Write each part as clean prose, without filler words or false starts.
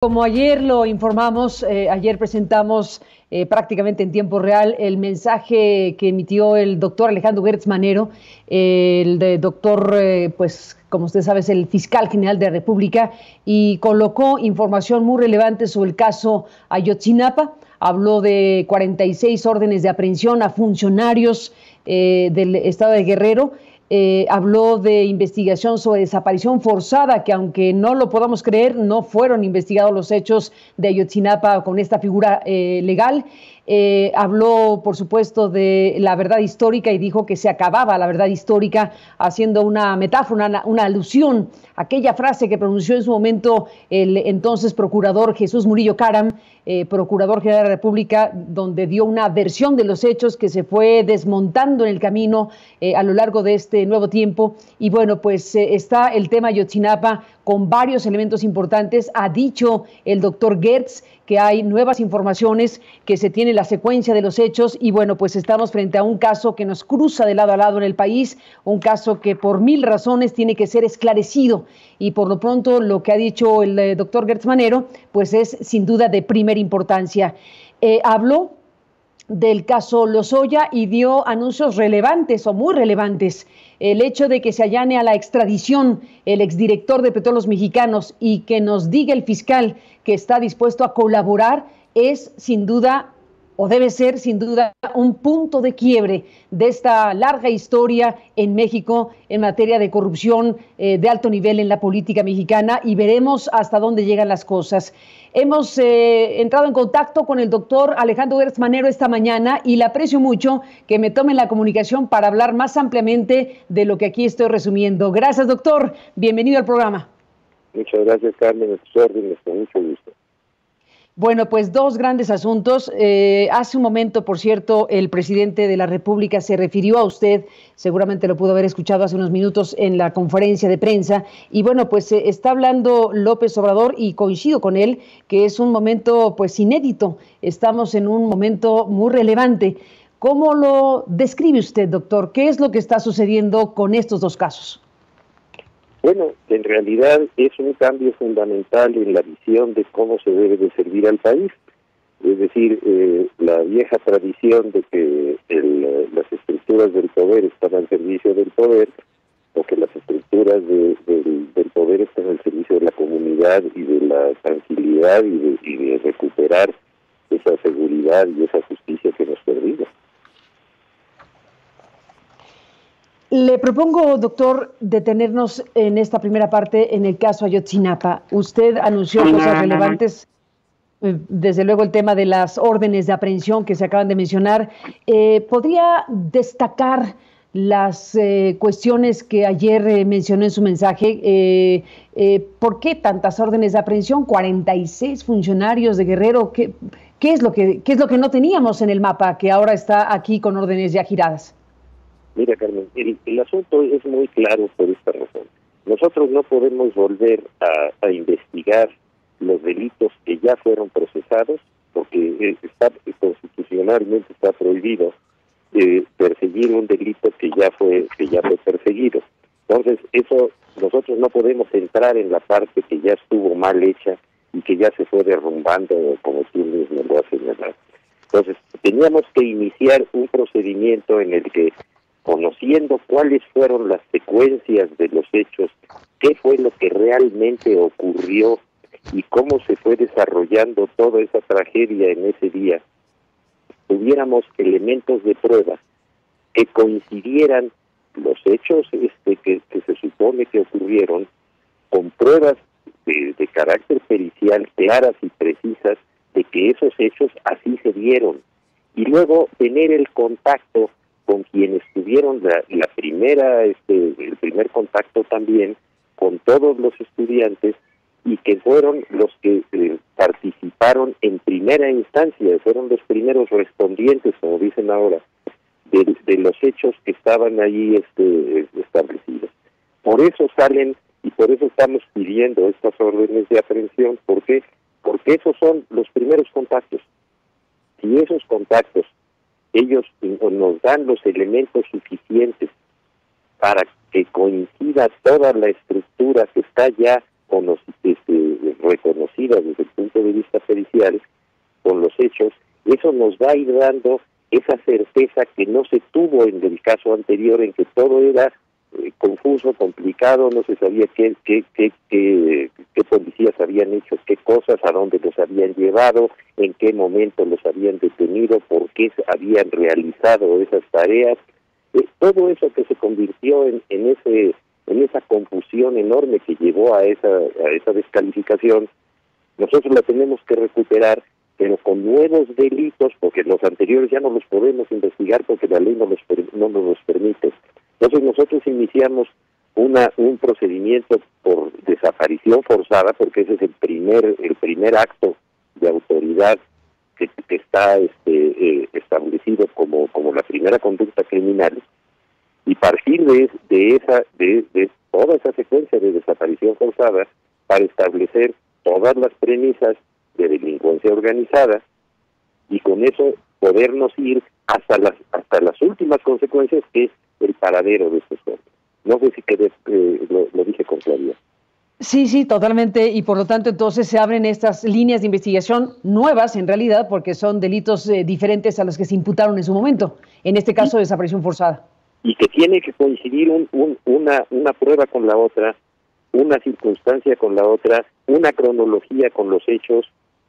Como ayer lo informamos, ayer presentamos prácticamente en tiempo real el mensaje que emitió el doctor Alejandro Gertz Manero, doctor, pues como usted sabe, es el fiscal general de la República, y colocó información muy relevante sobre el caso Ayotzinapa. Habló de 46 órdenes de aprehensión a funcionarios del estado de Guerrero. Habló de investigación sobre desaparición forzada, que aunque no lo podamos creer, no fueron investigados los hechos de Ayotzinapa con esta figura legal. Habló, por supuesto, de la verdad histórica y dijo que se acababa la verdad histórica, haciendo una metáfora, una alusión a aquella frase que pronunció en su momento el entonces procurador Jesús Murillo Caram, procurador general de la República, donde dio una versión de los hechos que se fue desmontando en el camino a lo largo de este nuevo tiempo. Y bueno, pues está el tema Ayotzinapa con varios elementos importantes. Ha dicho el doctor Gertz que hay nuevas informaciones, que se tiene la secuencia de los hechos, y bueno, pues estamos frente a un caso que nos cruza de lado a lado en el país, un caso que por mil razones tiene que ser esclarecido, y por lo pronto lo que ha dicho el doctor Gertz Manero, pues es sin duda de primera importancia. Habló del caso Lozoya y dio anuncios relevantes o muy relevantes. El hecho de que se allane a la extradición el exdirector de Petróleos Mexicanos y que nos diga el fiscal que está dispuesto a colaborar es sin duda, o debe ser sin duda, un punto de quiebre de esta larga historia en México en materia de corrupción de alto nivel en la política mexicana, y veremos hasta dónde llegan las cosas. Hemos entrado en contacto con el doctor Alejandro Gertz Manero esta mañana y le aprecio mucho que me tomen la comunicación para hablar más ampliamente de lo que aquí estoy resumiendo. Gracias, doctor. Bienvenido al programa. Muchas gracias, Carmen. A tus órdenes, con mucho gusto. Bueno, pues dos grandes asuntos. Hace un momento, por cierto, el presidente de la República se refirió a usted, seguramente lo pudo haber escuchado hace unos minutos en la conferencia de prensa, y bueno, pues está hablando López Obrador, y coincido con él, que es un momento pues inédito, estamos en un momento muy relevante. ¿Cómo lo describe usted, doctor? ¿Qué es lo que está sucediendo con estos dos casos? Bueno, en realidad es un cambio fundamental en la visión de cómo se debe de servir al país. Es decir, la vieja tradición de que las estructuras del poder están al servicio del poder, o que las estructuras del poder están al servicio de la comunidad y de la tranquilidad y de recuperar esa seguridad y esa justicia que nos perdimos. Le propongo, doctor, detenernos en esta primera parte en el caso Ayotzinapa. Usted anunció cosas relevantes, desde luego el tema de las órdenes de aprehensión que se acaban de mencionar. ¿Podría destacar las cuestiones que ayer mencionó en su mensaje? ¿Por qué tantas órdenes de aprehensión? 46 funcionarios de Guerrero. ¿Qué es lo que no teníamos en el mapa, que ahora está aquí con órdenes ya giradas? Mira, Carmen, el asunto es muy claro por esta razón. Nosotros no podemos volver a investigar los delitos que ya fueron procesados, porque constitucionalmente está prohibido perseguir un delito que ya fue perseguido. Entonces, eso nosotros no podemos entrar en la parte que ya estuvo mal hecha y que ya se fue derrumbando, como tú mismo lo has señalado. Entonces, teníamos que iniciar un procedimiento en el que, conociendo cuáles fueron las secuencias de los hechos, qué fue lo que realmente ocurrió y cómo se fue desarrollando toda esa tragedia en ese día, tuviéramos elementos de prueba que coincidieran los hechos que se supone que ocurrieron con pruebas de carácter pericial claras y precisas de que esos hechos así se dieron, y luego tener el contacto con quienes tuvieron el primer contacto también con todos los estudiantes, y que fueron los que participaron en primera instancia, fueron los primeros respondientes, como dicen ahora, de los hechos que estaban ahí establecidos. Por eso salen y por eso estamos pidiendo estas órdenes de aprehensión. ¿Por qué? Porque esos son los primeros contactos. Si esos contactos ellos nos dan los elementos suficientes para que coincida toda la estructura que está ya reconocida establecida desde el punto de vista pericial, con los hechos, eso nos va a ir dando esa certeza que no se tuvo en el caso anterior, en que todo era confuso, complicado, no se sabía qué policías habían hecho, qué cosas, a dónde los habían llevado, en qué momento los habían detenido, por qué habían realizado esas tareas. Todo eso que se convirtió en esa confusión enorme que llevó a esa descalificación, nosotros la tenemos que recuperar, pero con nuevos delitos, porque los anteriores ya no los podemos investigar porque la ley no nos los permite. Entonces nosotros iniciamos un procedimiento por desaparición forzada, porque ese es el primer acto de autoridad que está establecido como la primera conducta criminal, y partir de toda esa secuencia de desaparición forzada para establecer todas las premisas de delincuencia organizada, y con eso podernos ir hasta las últimas consecuencias, que es el paradero de estos hombres. No sé si lo dije con claridad. Sí, totalmente, y por lo tanto entonces se abren estas líneas de investigación nuevas en realidad, porque son delitos diferentes a los que se imputaron en su momento, en este caso de desaparición forzada. Y que tiene que coincidir una prueba con la otra, una circunstancia con la otra, una cronología con los hechos.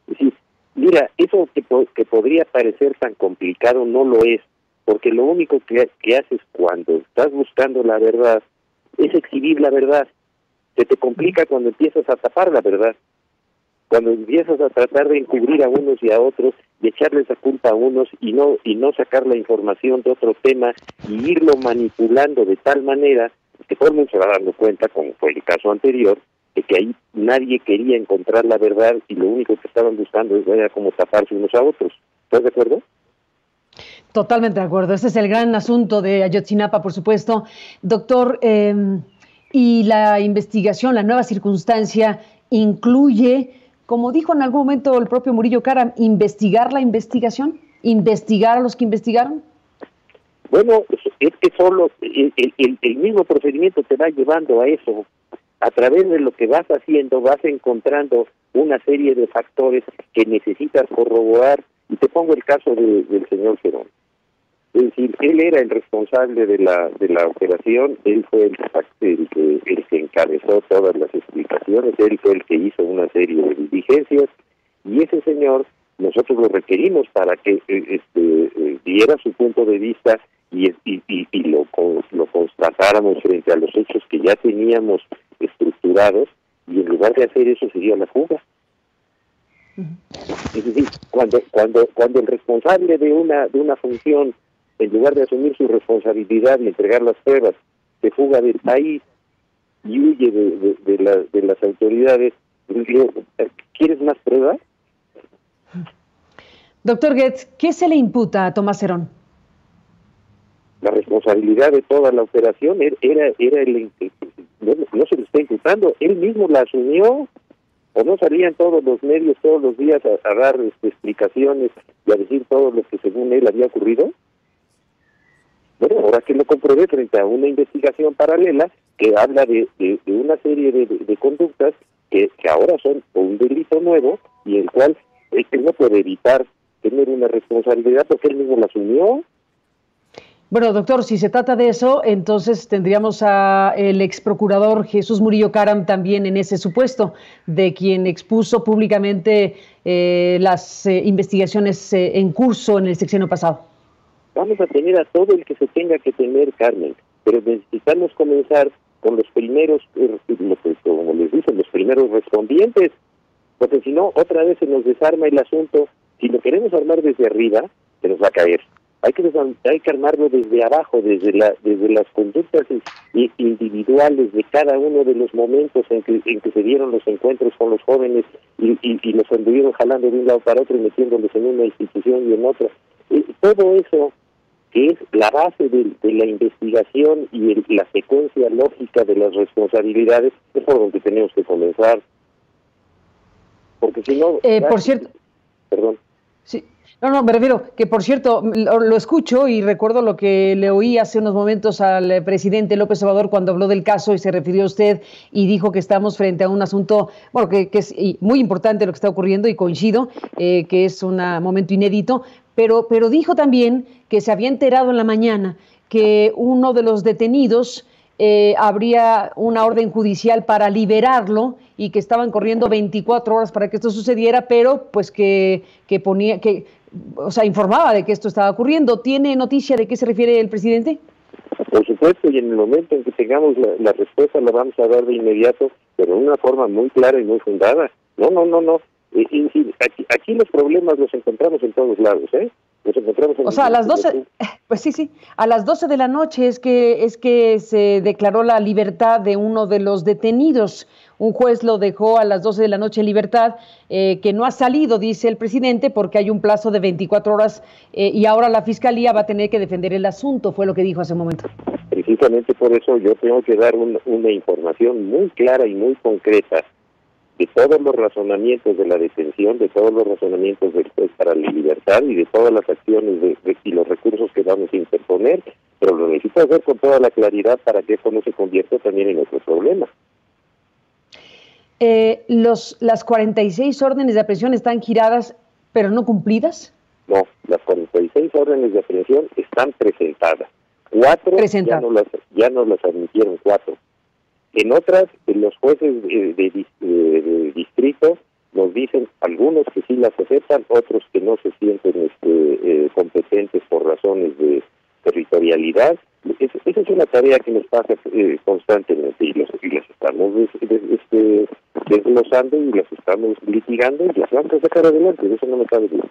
Es decir, mira, eso que podría parecer tan complicado no lo es, porque lo único que haces cuando estás buscando la verdad es exhibir la verdad. Se te complica cuando empiezas a tapar la verdad, cuando empiezas a tratar de encubrir a unos y a otros, y echarles la culpa a unos y no sacar la información de otro tema y irlo manipulando de tal manera que todo el mundo se va dando cuenta, como fue el caso anterior, de que ahí nadie quería encontrar la verdad y lo único que estaban buscando era como taparse unos a otros. ¿Estás de acuerdo? Totalmente de acuerdo. Ese es el gran asunto de Ayotzinapa, por supuesto. Doctor, y la investigación, la nueva circunstancia, incluye, como dijo en algún momento el propio Murillo Karam, investigar la investigación, investigar a los que investigaron. Bueno, es que solo el mismo procedimiento te va llevando a eso. A través de lo que vas haciendo, vas encontrando una serie de factores que necesitas corroborar. Y te pongo el caso del señor Cerón. Es decir, él era el responsable de la operación, él fue el que encabezó todas las explicaciones, él fue el que hizo una serie de diligencias, y ese señor nosotros lo requerimos para que diera su punto de vista y lo constatáramos frente a los hechos que ya teníamos estructurados, y en lugar de hacer eso se dio la fuga. Es decir, cuando el responsable de una función, en lugar de asumir su responsabilidad y entregar las pruebas, se fuga del país y huye de las autoridades, ¿quieres más pruebas? Doctor Goetz, ¿qué se le imputa a Tomás Cerón? La responsabilidad de toda la operación no se le está imputando, él mismo la asumió. ¿O no salían todos los medios todos los días a dar explicaciones y a decir todo lo que según él había ocurrido? Bueno, ahora que lo comprobé frente a una investigación paralela que habla de una serie de conductas que ahora son un delito nuevo, y el cual él no puede evitar tener una responsabilidad porque él mismo la asumió. Bueno, doctor, si se trata de eso, entonces tendríamos a el ex procurador Jesús Murillo Karam también en ese supuesto, de quien expuso públicamente las investigaciones en curso en el sexenio pasado. Vamos a tener a todo el que se tenga que tener, Carmen, pero necesitamos comenzar con los primeros, como les dicen, los primeros respondientes, porque si no, otra vez se nos desarma el asunto. Si lo queremos armar desde arriba, se nos va a caer. Hay que armarlo desde abajo, desde las conductas individuales de cada uno de los momentos en que se dieron los encuentros con los jóvenes y los anduvieron jalando de un lado para otro y metiéndolos en una institución y en otra. Todo eso, que es la base de la investigación y la secuencia lógica de las responsabilidades, es por donde tenemos que comenzar. Porque si no... por cierto... Perdón. Sí. No, no, me refiero que, por cierto, lo escucho y recuerdo lo que le oí hace unos momentos al presidente López Obrador cuando habló del caso y se refirió a usted y dijo que estamos frente a un asunto, bueno, que es muy importante lo que está ocurriendo y coincido, que es un momento inédito, pero dijo también que se había enterado en la mañana que uno de los detenidos habría una orden judicial para liberarlo y que estaban corriendo 24 horas para que esto sucediera, pero pues que ponía, que, o sea, informaba de que esto estaba ocurriendo. ¿Tiene noticia de qué se refiere el presidente? Por supuesto, y en el momento en que tengamos la respuesta la vamos a dar de inmediato, pero de una forma muy clara y muy fundada. No. Aquí los problemas los encontramos en todos lados, ¿eh? Los encontramos en... O sea, a las 12, pues sí, a las 12 de la noche es que se declaró la libertad de uno de los detenidos. Un juez lo dejó a las 12 de la noche en libertad, que no ha salido, dice el presidente, porque hay un plazo de 24 horas y ahora la fiscalía va a tener que defender el asunto, fue lo que dijo hace un momento. Precisamente por eso yo tengo que dar una información muy clara y muy concreta de todos los razonamientos de la detención, de todos los razonamientos del juez para la libertad y de todas las acciones y los recursos que vamos a interponer, pero lo necesito hacer con toda la claridad para que esto no se convierta también en otro problema. ¿Las 46 órdenes de aprehensión están giradas pero no cumplidas? No, las 46 órdenes de aprehensión están presentadas. 4 ya no las admitieron 4. En otras, los jueces de distrito nos dicen algunos que sí las aceptan, otros que no se sienten competentes por razones de territorialidad. Esa es una tarea que nos pasa constantemente y las estamos desglosando y las estamos litigando y las vamos a sacar adelante, de eso no me cabe duda.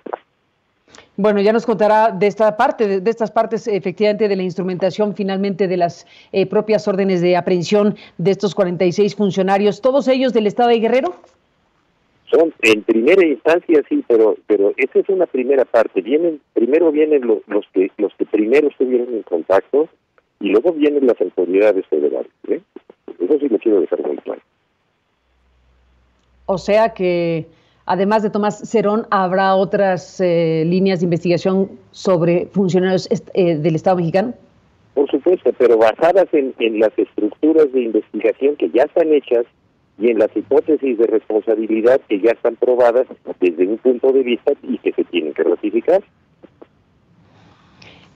Bueno, ya nos contará de esta parte, de estas partes efectivamente de la instrumentación finalmente de las propias órdenes de aprehensión de estos 46 funcionarios, ¿todos ellos del estado de Guerrero? Son en primera instancia sí, pero esa es una primera parte. Primero vienen los que primero estuvieron en contacto y luego vienen las autoridades federales, ¿eh? Eso sí lo quiero dejar muy claro. O sea que además de Tomás Cerón, ¿habrá otras líneas de investigación sobre funcionarios del Estado mexicano? Por supuesto, pero basadas en las estructuras de investigación que ya están hechas y en las hipótesis de responsabilidad que ya están probadas desde un punto de vista y que se tienen que ratificar.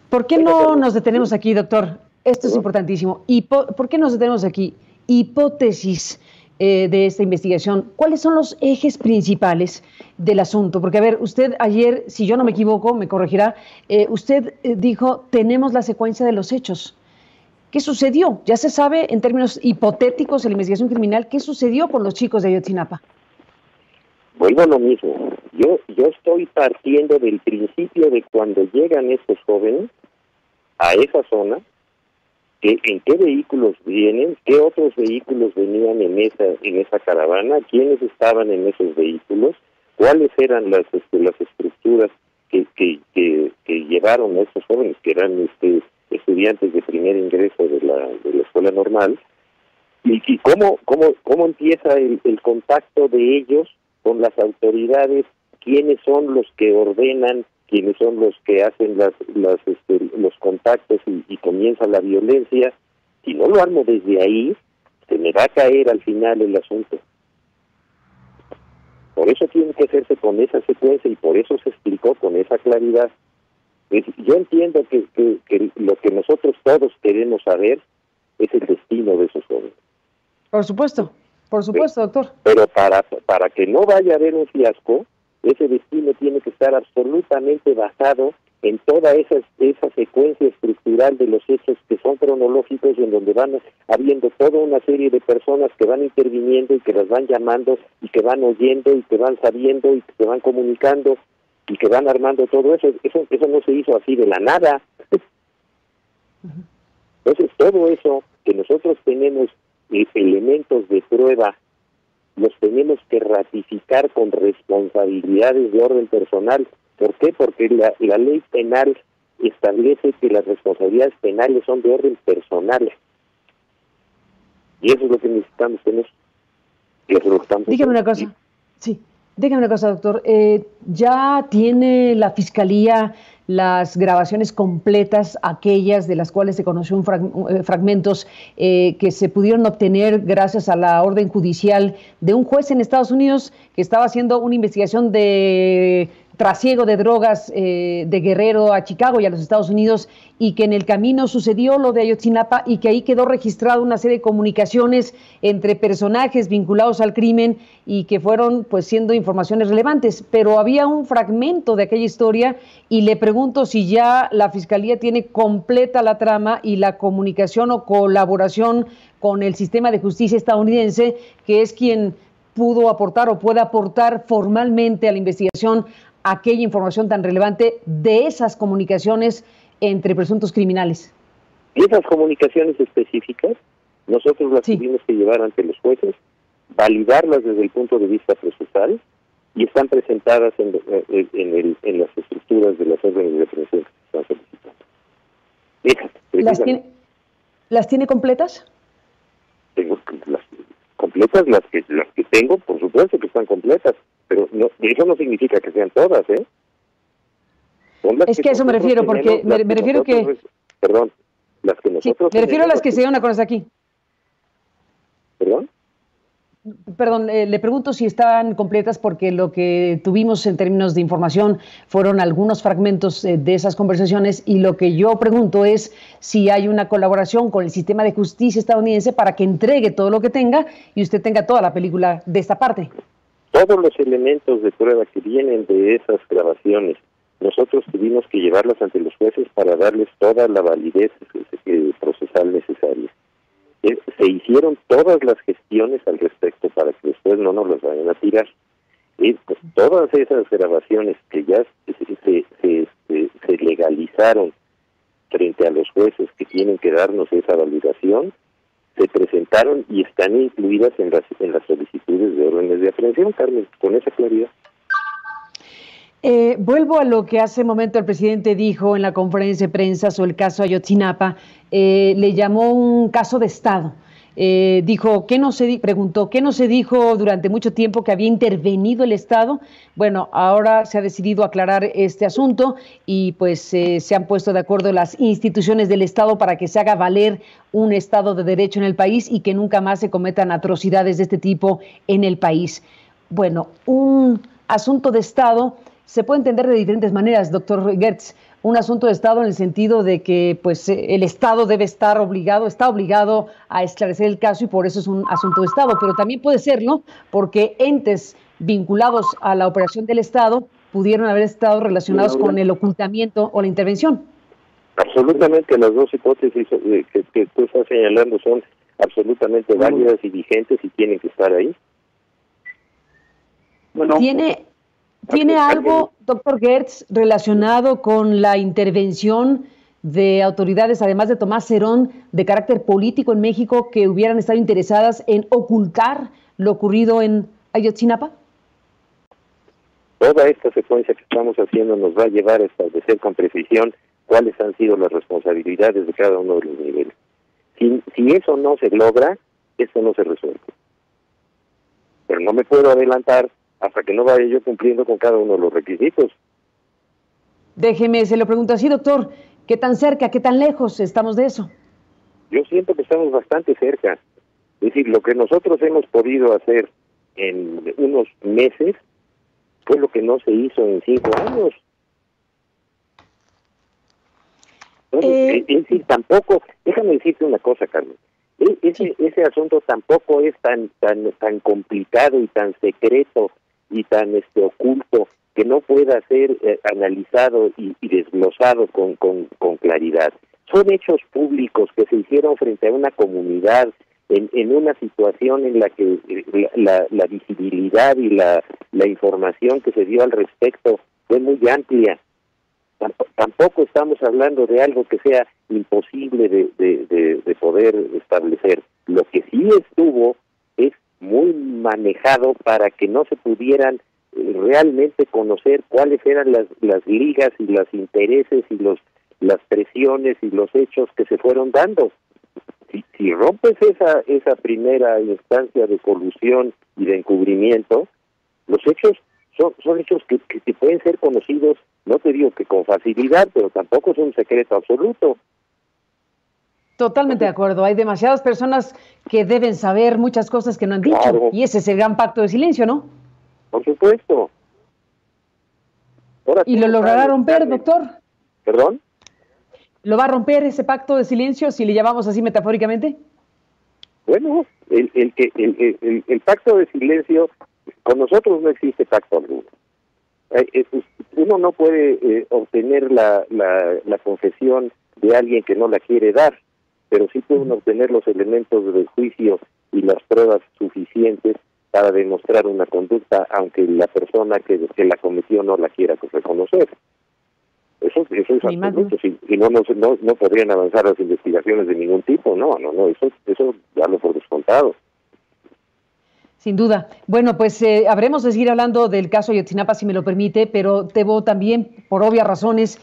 ¿Por qué no nos detenemos aquí, doctor? Esto es importantísimo. ¿Por qué nos detenemos aquí? Hipótesis de esta investigación. ¿Cuáles son los ejes principales del asunto? Porque, a ver, usted ayer, si yo no me equivoco, me corregirá, usted dijo, tenemos la secuencia de los hechos. ¿Qué sucedió? Ya se sabe, en términos hipotéticos, en la investigación criminal, ¿qué sucedió con los chicos de Ayotzinapa? Vuelvo a lo mismo. Yo estoy partiendo del principio de cuando llegan estos jóvenes a esa zona, en qué vehículos vienen, qué otros vehículos venían en esa caravana, quiénes estaban en esos vehículos, cuáles eran las estructuras que llevaron a estos jóvenes, que eran estudiantes de primer ingreso de la escuela normal, y cómo empieza el contacto de ellos con las autoridades, quiénes son los que ordenan, quiénes son los que hacen los contactos y comienza la violencia. Si no lo armo desde ahí, se me va a caer al final el asunto. Por eso tiene que hacerse con esa secuencia y por eso se explicó con esa claridad. Yo entiendo que lo que nosotros todos queremos saber es el destino de esos jóvenes. Por supuesto, doctor. Pero para que no vaya a haber un fiasco, ese destino tiene que estar absolutamente basado en toda esa secuencia estructural de los hechos que son cronológicos y en donde van habiendo toda una serie de personas que van interviniendo y que las van llamando y que van oyendo y que van sabiendo y que se van comunicando y que van armando todo eso. Eso no se hizo así de la nada. Entonces todo eso que nosotros tenemos elementos de prueba los tenemos que ratificar con responsabilidades de orden personal. ¿Por qué? Porque la ley penal establece que las responsabilidades penales son de orden personal. Y eso es lo que necesitamos tener. Dígame una cosa. Sí. Dígame una cosa, doctor. ¿Ya tiene la Fiscalía las grabaciones completas, aquellas de las cuales se conoció fragmentos que se pudieron obtener gracias a la orden judicial de un juez en Estados Unidos que estaba haciendo una investigación de trasiego de drogas de Guerrero a Chicago y a los Estados Unidos, y que en el camino sucedió lo de Ayotzinapa y que ahí quedó registrada una serie de comunicaciones entre personajes vinculados al crimen y que fueron pues siendo informaciones relevantes? Pero había un fragmento de aquella historia y le pregunto si ya la Fiscalía tiene completa la trama y la comunicación o colaboración con el sistema de justicia estadounidense, que es quien pudo aportar o puede aportar formalmente a la investigación aquella información tan relevante de esas comunicaciones entre presuntos criminales. Esas comunicaciones específicas, nosotros las tuvimos que llevar ante los jueces, validarlas desde el punto de vista procesal, y están presentadas en las estructuras de las órdenes de aprehensión que se están solicitando. ¿Las tiene completas? Tengo las completas, las que tengo, por supuesto que están completas, pero no, eso no significa que sean todas, ¿eh? Es que a eso me refiero, porque me refiero que... Perdón, las que nosotros... Sí, me refiero a las que se dieron a conocer aquí. ¿Perdón? Perdón, le pregunto si están completas, porque lo que tuvimos en términos de información fueron algunos fragmentos de esas conversaciones, y lo que yo pregunto es si hay una colaboración con el sistema de justicia estadounidense para que entregue todo lo que tenga y usted tenga toda la película de esta parte. Todos los elementos de prueba que vienen de esas grabaciones, nosotros tuvimos que llevarlas ante los jueces para darles toda la validez procesal necesaria. Se hicieron todas las gestiones al respecto para que después no nos las vayan a tirar. Pues, todas esas grabaciones que ya se legalizaron frente a los jueces que tienen que darnos esa validación, se presentaron y están incluidas en las solicitudes de órdenes de aprehensión, Carmen, con esa claridad. Vuelvo a lo que hace un momento el presidente dijo en la conferencia de prensa sobre el caso Ayotzinapa. Le llamó un caso de Estado. Dijo, preguntó, ¿qué no se dijo durante mucho tiempo que había intervenido el Estado? Bueno, ahora se ha decidido aclarar este asunto y pues se han puesto de acuerdo las instituciones del Estado para que se haga valer un Estado de Derecho en el país y que nunca más se cometan atrocidades de este tipo en el país. Bueno, un asunto de Estado se puede entender de diferentes maneras, doctor Gertz. Un asunto de Estado en el sentido de que pues el Estado está obligado a esclarecer el caso y por eso es un asunto de Estado, pero también puede serlo porque entes vinculados a la operación del Estado pudieron haber estado relacionados con el ocultamiento o la intervención. Absolutamente, las dos hipótesis que tú estás señalando son absolutamente válidas y vigentes y tienen que estar ahí. Bueno, ¿Tiene algo, doctor Gertz, relacionado con la intervención de autoridades, además de Tomás Herón, de carácter político en México, que hubieran estado interesadas en ocultar lo ocurrido en Ayotzinapa? Toda esta secuencia que estamos haciendo nos va a llevar a establecer con precisión cuáles han sido las responsabilidades de cada uno de los niveles. Si eso no se logra, esto no se resuelve. Pero no me puedo adelantar hasta que no vaya yo cumpliendo con cada uno de los requisitos. Déjeme, se lo pregunto así, doctor, ¿qué tan cerca, qué tan lejos estamos de eso? Yo siento que estamos bastante cerca. Es decir, lo que nosotros hemos podido hacer en unos meses fue lo que no se hizo en 5 años. Entonces, es decir, tampoco, déjame decirte una cosa, Carmen, ese asunto tampoco es tan complicado y tan secreto y tan oculto que no pueda ser analizado y desglosado con claridad. Son hechos públicos que se hicieron frente a una comunidad en una situación en la que la visibilidad y la información que se dio al respecto fue muy amplia. Tampoco estamos hablando de algo que sea imposible de poder establecer. Lo que sí estuvo es muy manejado para que no se pudieran realmente conocer cuáles eran las ligas y los intereses y las presiones y los hechos que se fueron dando. Si rompes esa primera instancia de colusión y de encubrimiento, los hechos son hechos que pueden ser conocidos, no te digo que con facilidad, pero tampoco es un secreto absoluto. Totalmente de acuerdo. Hay demasiadas personas que deben saber muchas cosas que no han dicho. Claro. Y ese es el gran pacto de silencio, ¿no? Por supuesto. Ahora ¿Y lo logrará romper, doctor? ¿Perdón? ¿Lo va a romper ese pacto de silencio, si le llamamos así metafóricamente? Bueno, el pacto de silencio, con nosotros no existe pacto alguno. Uno no puede obtener la confesión de alguien que no la quiere dar, pero sí pueden obtener los elementos del juicio y las pruebas suficientes para demostrar una conducta, aunque la persona que la cometió no la quiera reconocer. Eso es absoluto. Si no podrían avanzar las investigaciones de ningún tipo. No, eso darlo por descontado. Sin duda. Bueno, pues habremos de seguir hablando del caso Ayotzinapa, si me lo permite, pero debo también, por obvias razones,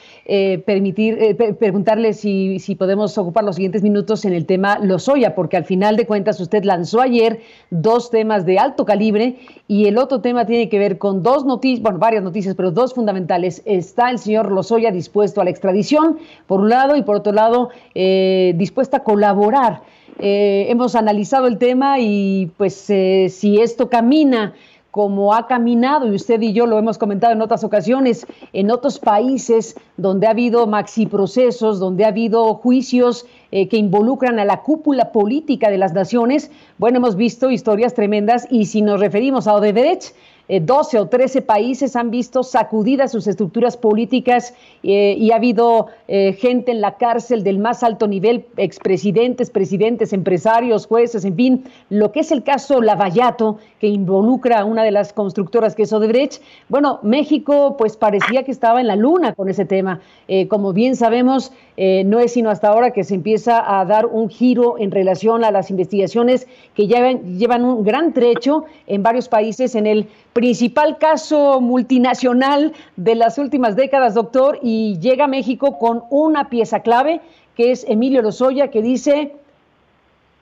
preguntarle si podemos ocupar los siguientes minutos en el tema Lozoya, porque al final de cuentas usted lanzó ayer 2 temas de alto calibre y el otro tema tiene que ver con 2 noticias, bueno, varias noticias, pero 2 fundamentales. Está el señor Lozoya dispuesto a la extradición, por un lado, y por otro lado, dispuesta a colaborar. Hemos analizado el tema y pues si esto camina como ha caminado, y usted y yo lo hemos comentado en otras ocasiones, en otros países donde ha habido maxiprocesos, donde ha habido juicios que involucran a la cúpula política de las naciones, bueno, hemos visto historias tremendas, y si nos referimos a Odebrecht, 12 o 13 países han visto sacudidas sus estructuras políticas y ha habido gente en la cárcel del más alto nivel, expresidentes, presidentes, empresarios, jueces, en fin, lo que es el caso Lavallato, que involucra a una de las constructoras que es Odebrecht. Bueno, México pues parecía que estaba en la luna con ese tema. Como bien sabemos, no es sino hasta ahora que se empieza a dar un giro en relación a las investigaciones que llevan un gran trecho en varios países, en el principal caso multinacional de las últimas décadas, doctor, y llega a México con una pieza clave, que es Emilio Lozoya, que dice: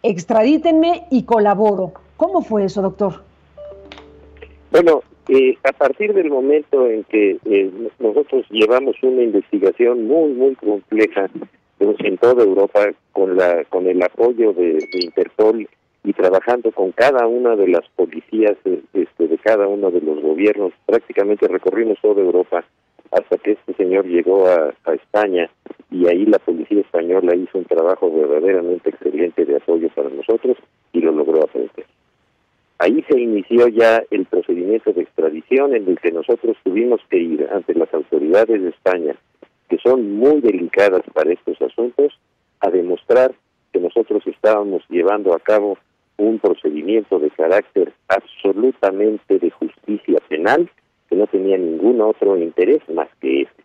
extradítenme y colaboro. ¿Cómo fue eso, doctor? Bueno, a partir del momento en que nosotros llevamos una investigación muy compleja en toda Europa con el apoyo de Interpol y trabajando con cada una de las policías de cada uno de los gobiernos, prácticamente recorrimos toda Europa hasta que este señor llegó a España, y ahí la policía española hizo un trabajo verdaderamente excelente de apoyo para nosotros y lo logró aprender. Ahí se inició ya el procedimiento de extradición, en el que nosotros tuvimos que ir ante las autoridades de España, que son muy delicadas para estos asuntos, a demostrar que nosotros estábamos llevando a cabo un procedimiento de carácter absolutamente de justicia penal, que no tenía ningún otro interés más que este.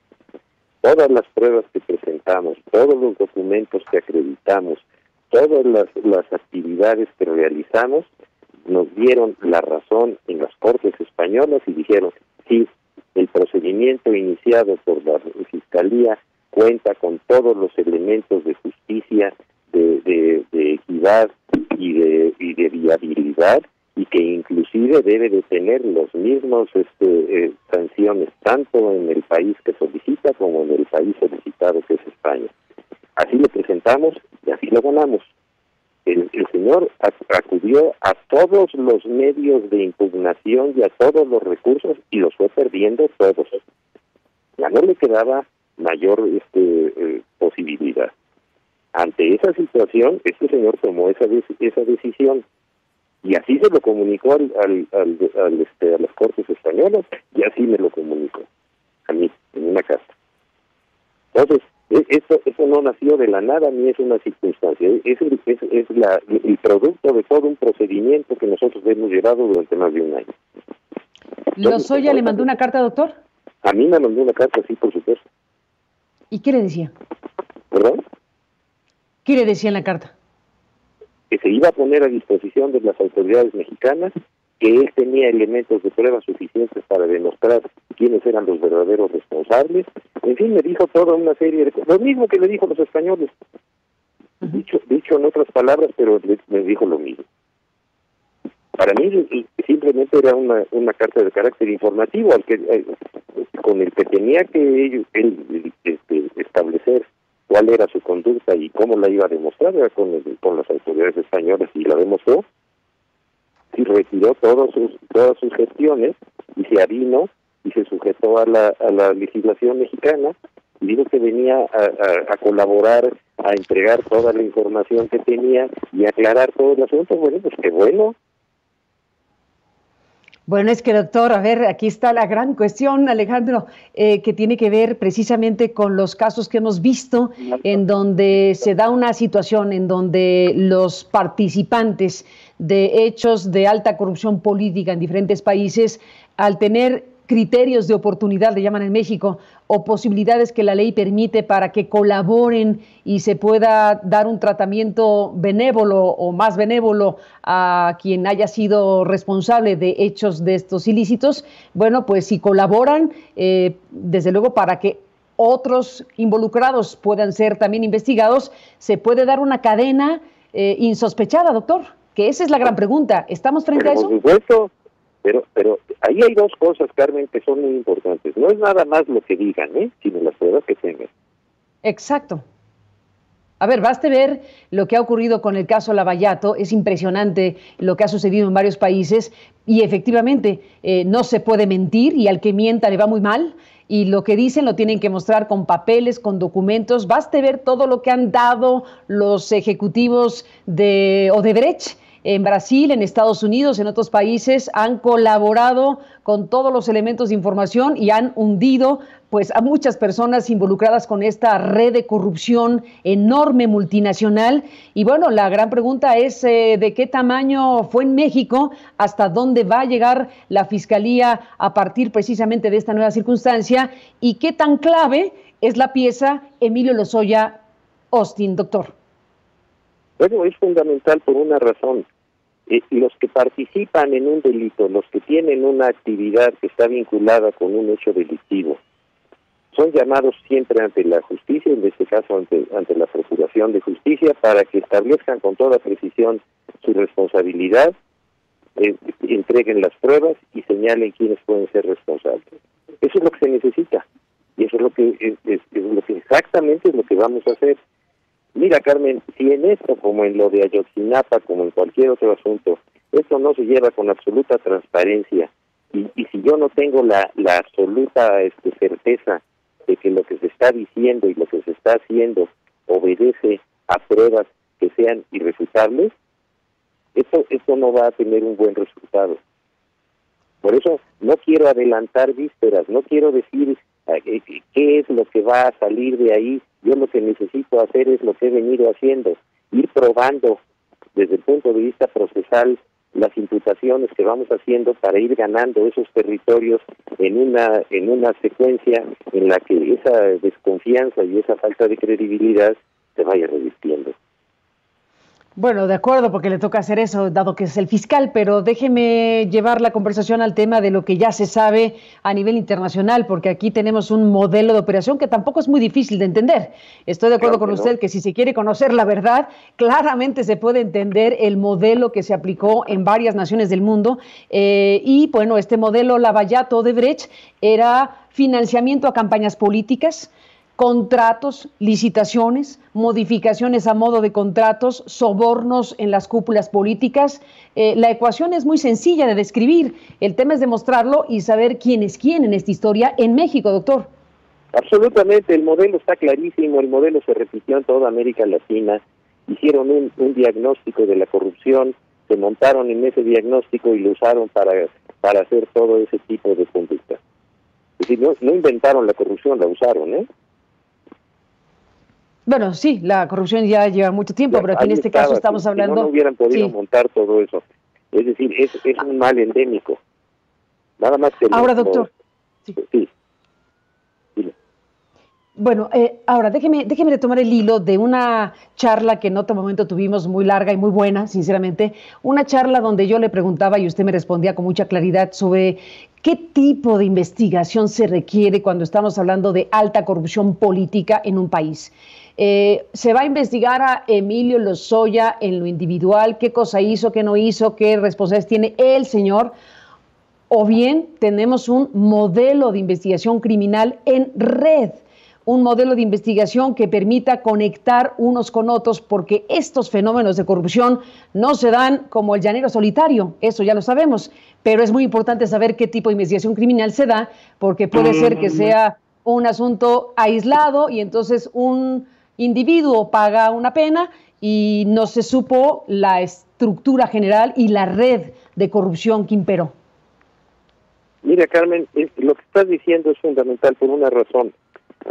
Todas las pruebas que presentamos, todos los documentos que acreditamos, todas las actividades que realizamos, nos dieron la razón en las Cortes españolas y dijeron: sí, el procedimiento iniciado por la Fiscalía cuenta con todos los elementos de justicia, de equidad y de viabilidad, y que inclusive debe de tener los mismos sanciones tanto en el país que solicita como en el país solicitado, que es España. Así lo presentamos y así lo ganamos. El señor acudió a todos los medios de impugnación y a todos los recursos y los fue perdiendo todos. Ya no le quedaba mayor posibilidad. Ante esa situación, este señor tomó esa decisión, y así se lo comunicó a las Cortes españolas, y así me lo comunicó a mí en una carta. Entonces, eso no nació de la nada ni es una circunstancia, es el producto de todo un procedimiento que nosotros hemos llevado durante más de un año. ¿Lozoya le mandó una carta, doctor? A mí me mandó una carta, sí, por supuesto. ¿Y qué le decía? ¿Perdón? ¿Qué le decía en la carta? Que se iba a poner a disposición de las autoridades mexicanas, que él tenía elementos de prueba suficientes para demostrar quiénes eran los verdaderos responsables. En fin, me dijo toda una serie de cosas, lo mismo que le dijo a los españoles. Dicho en otras palabras, pero me dijo lo mismo. Para mí simplemente era una carta de carácter informativo con el que tenía que él establecer cuál era su conducta y cómo la iba a demostrar, era con las autoridades españolas, y la demostró, y retiró todas sus gestiones y se avino y se sujetó a la legislación mexicana y dijo que venía a colaborar, a entregar toda la información que tenía y aclarar todo el asunto. Bueno, pues qué bueno. Bueno, es que doctor, a ver, aquí está la gran cuestión, Alejandro, que tiene que ver precisamente con los casos que hemos visto, en donde se da una situación en donde los participantes de hechos de alta corrupción política en diferentes países, al tener criterios de oportunidad, le llaman en México, o posibilidades que la ley permite para que colaboren y se pueda dar un tratamiento benévolo o más benévolo a quien haya sido responsable de hechos de estos ilícitos, bueno, pues si colaboran, desde luego para que otros involucrados puedan ser también investigados, se puede dar una cadena insospechada, doctor, que esa es la gran pregunta. ¿Estamos frente a eso? Por supuesto. Pero ahí hay dos cosas, Carmen, que son muy importantes. No es nada más lo que digan, sino las pruebas que tengan. Exacto. A ver, baste ver lo que ha ocurrido con el caso Lavallato. Es impresionante lo que ha sucedido en varios países y efectivamente no se puede mentir y al que mienta le va muy mal. Y lo que dicen lo tienen que mostrar con papeles, con documentos. Baste ver todo lo que han dado los ejecutivos de Odebrecht en Brasil, en Estados Unidos, en otros países, han colaborado con todos los elementos de información y han hundido pues a muchas personas involucradas con esta red de corrupción enorme multinacional. Y bueno, la gran pregunta es de qué tamaño fue en México, hasta dónde va a llegar la Fiscalía a partir precisamente de esta nueva circunstancia y qué tan clave es la pieza Emilio Lozoya Austin, doctor. Bueno, es fundamental por una razón. Los que participan en un delito, los que tienen una actividad que está vinculada con un hecho delictivo, son llamados siempre ante la justicia, en este caso ante la Procuración de Justicia, para que establezcan con toda precisión su responsabilidad, entreguen las pruebas y señalen quiénes pueden ser responsables. Eso es lo que se necesita y eso es lo que exactamente es lo que vamos a hacer. Mira, Carmen, si en esto, como en lo de Ayotzinapa, como en cualquier otro asunto, esto no se lleva con absoluta transparencia, y si yo no tengo la absoluta certeza de que lo que se está diciendo y lo que se está haciendo obedece a pruebas que sean irrefutables, esto no va a tener un buen resultado. Por eso no quiero adelantar vísperas, no quiero decir qué es lo que va a salir de ahí. Yo lo que necesito hacer es lo que he venido haciendo, ir probando desde el punto de vista procesal las imputaciones que vamos haciendo para ir ganando esos territorios en una secuencia en la que esa desconfianza y esa falta de credibilidad se vaya revirtiendo. Bueno, de acuerdo, porque le toca hacer eso, dado que es el fiscal, pero déjeme llevar la conversación al tema de lo que ya se sabe a nivel internacional, porque aquí tenemos un modelo de operación que tampoco es muy difícil de entender. Estoy de acuerdo con usted que si se quiere conocer la verdad, claramente se puede entender el modelo que se aplicó en varias naciones del mundo. Y bueno, este modelo Lavallato-Odebrecht era financiamiento a campañas políticas, contratos, licitaciones, modificaciones a modo de contratos, sobornos en las cúpulas políticas. La ecuación es muy sencilla de describir. El tema es demostrarlo y saber quién es quién en esta historia en México, doctor. Absolutamente, el modelo está clarísimo, el modelo se repitió en toda América Latina. Hicieron un diagnóstico de la corrupción, se montaron en ese diagnóstico y lo usaron para hacer todo ese tipo de conducta. Es decir, no inventaron la corrupción, la usaron, Bueno, sí, la corrupción ya lleva mucho tiempo, pero aquí en este caso estamos hablando... No hubieran podido montar todo eso. Es decir, es un mal endémico. Nada más que... Ahora, doctor... Sí. Bueno, ahora déjeme retomar el hilo de una charla que en otro momento tuvimos muy larga y muy buena, sinceramente. Una charla donde yo le preguntaba y usted me respondía con mucha claridad sobre qué tipo de investigación se requiere cuando estamos hablando de alta corrupción política en un país. ¿Se va a investigar a Emilio Lozoya en lo individual? ¿Qué cosa hizo, qué no hizo, qué responsabilidades tiene el señor? O bien tenemos un modelo de investigación criminal en red, un modelo de investigación que permita conectar unos con otros, porque estos fenómenos de corrupción no se dan como el llanero solitario, eso ya lo sabemos, pero es muy importante saber qué tipo de investigación criminal se da, porque puede ser que sea un asunto aislado y entonces un individuo paga una pena y no se supo la estructura general y la red de corrupción que imperó. Mira, Carmen, lo que estás diciendo es fundamental por una razón.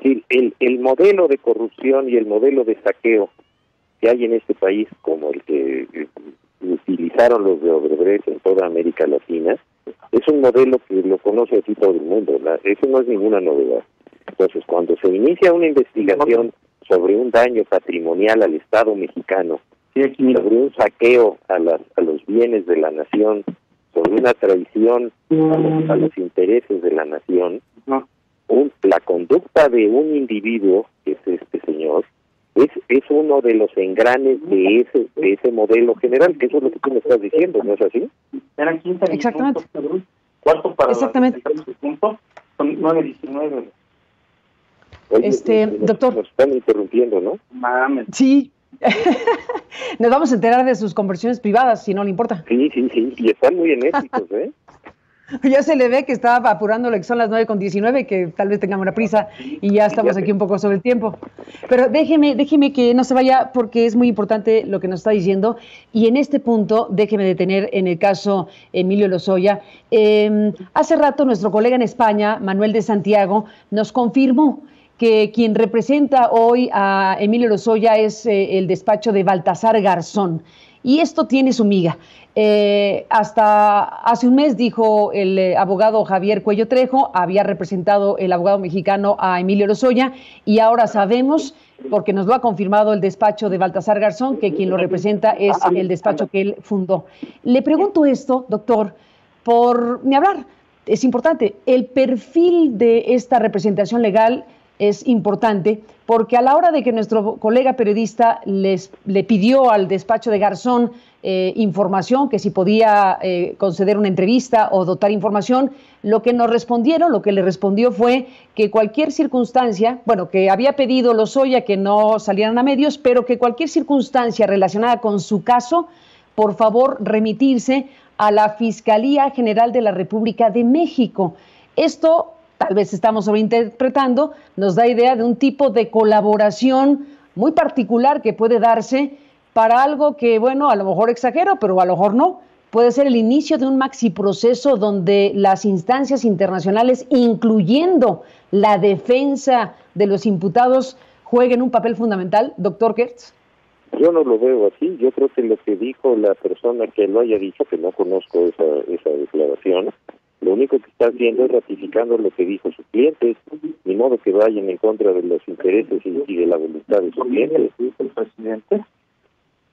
El modelo de corrupción y el modelo de saqueo que hay en este país, como el que utilizaron los de Odebrecht en toda América Latina, es un modelo que lo conoce aquí todo el mundo. Eso no es ninguna novedad. Entonces, cuando se inicia una investigación sobre un daño patrimonial al Estado mexicano, sobre un saqueo a los bienes de la nación, sobre una traición a los intereses de la nación, la conducta de un individuo, que es este señor, es uno de los engranes de ese modelo general, que eso es lo que tú me estás diciendo, ¿no es así? Eran 15 Exactamente. minutos, cuarto para exactamente. Son 9:19. Oye, doctor. Nos están interrumpiendo, ¿no? Mames. Sí. Nos vamos a enterar de sus conversaciones privadas, si no le importa. Sí, y están muy enérgicos, ¿eh? Ya se le ve que estaba apurando lo que son las 9:19, que tal vez tengamos una prisa y ya estamos aquí un poco sobre el tiempo. Pero déjeme que no se vaya, porque es muy importante lo que nos está diciendo. Y en este punto, déjeme detener en el caso Emilio Lozoya. Hace rato nuestro colega en España, Manuel de Santiago, nos confirmó que quien representa hoy a Emilio Lozoya es el despacho de Baltasar Garzón. Y esto tiene su miga. Hasta hace un mes, dijo el abogado Javier Cuello Trejo, había representado el abogado mexicano a Emilio Lozoya, y ahora sabemos, porque nos lo ha confirmado el despacho de Baltasar Garzón, que quien lo representa es el despacho que él fundó. Le pregunto esto, doctor, por ni hablar, es importante, el perfil de esta representación legal es importante, porque a la hora de que nuestro colega periodista le pidió al despacho de Garzón información, que si podía conceder una entrevista o dotar información, lo que le respondió fue que cualquier circunstancia, bueno, que había pedido Lozoya que no salieran a medios, pero que cualquier circunstancia relacionada con su caso, por favor, remitirse a la Fiscalía General de la República de México. Esto, tal vez estamos sobreinterpretando, nos da idea de un tipo de colaboración muy particular que puede darse para algo que, bueno, a lo mejor exagero, pero a lo mejor no. Puede ser el inicio de un maxi proceso donde las instancias internacionales, incluyendo la defensa de los imputados, jueguen un papel fundamental. Doctor Gertz. Yo no lo veo así. Yo creo que lo que dijo la persona que lo haya dicho, que no conozco esa declaración, lo único que está haciendo es ratificando lo que dijo su cliente, ni modo que vayan en contra de los intereses y de la voluntad de su cliente.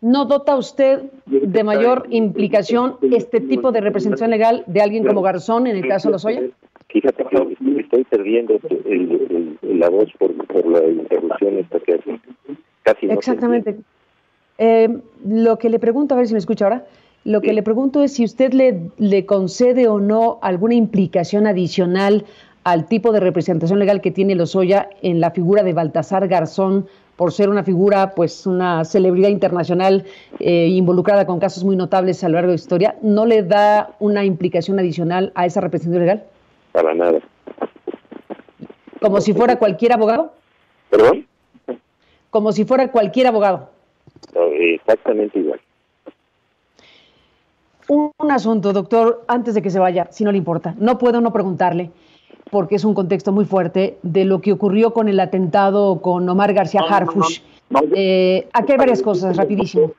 ¿No dota usted de mayor implicación este tipo de representación legal de alguien como Garzón en el caso de Lozoya? Fíjate que estoy perdiendo la voz por la interrupción esta que hace. Casi no. Exactamente. Lo que le pregunto, a ver si me escucha ahora, lo que le pregunto es si usted le concede o no alguna implicación adicional al tipo de representación legal que tiene Lozoya en la figura de Baltasar Garzón, por ser una figura, pues una celebridad internacional involucrada con casos muy notables a lo largo de la historia. ¿No le da una implicación adicional a esa representación legal? Para nada. ¿Como si fuera cualquier abogado? ¿Perdón? Como si fuera cualquier abogado. No, exactamente igual. Un asunto, doctor, antes de que se vaya, si no le importa. No puedo no preguntarle, porque es un contexto muy fuerte, de lo que ocurrió con el atentado con Omar García Harfuch. Aquí hay varias cosas, rapidísimo.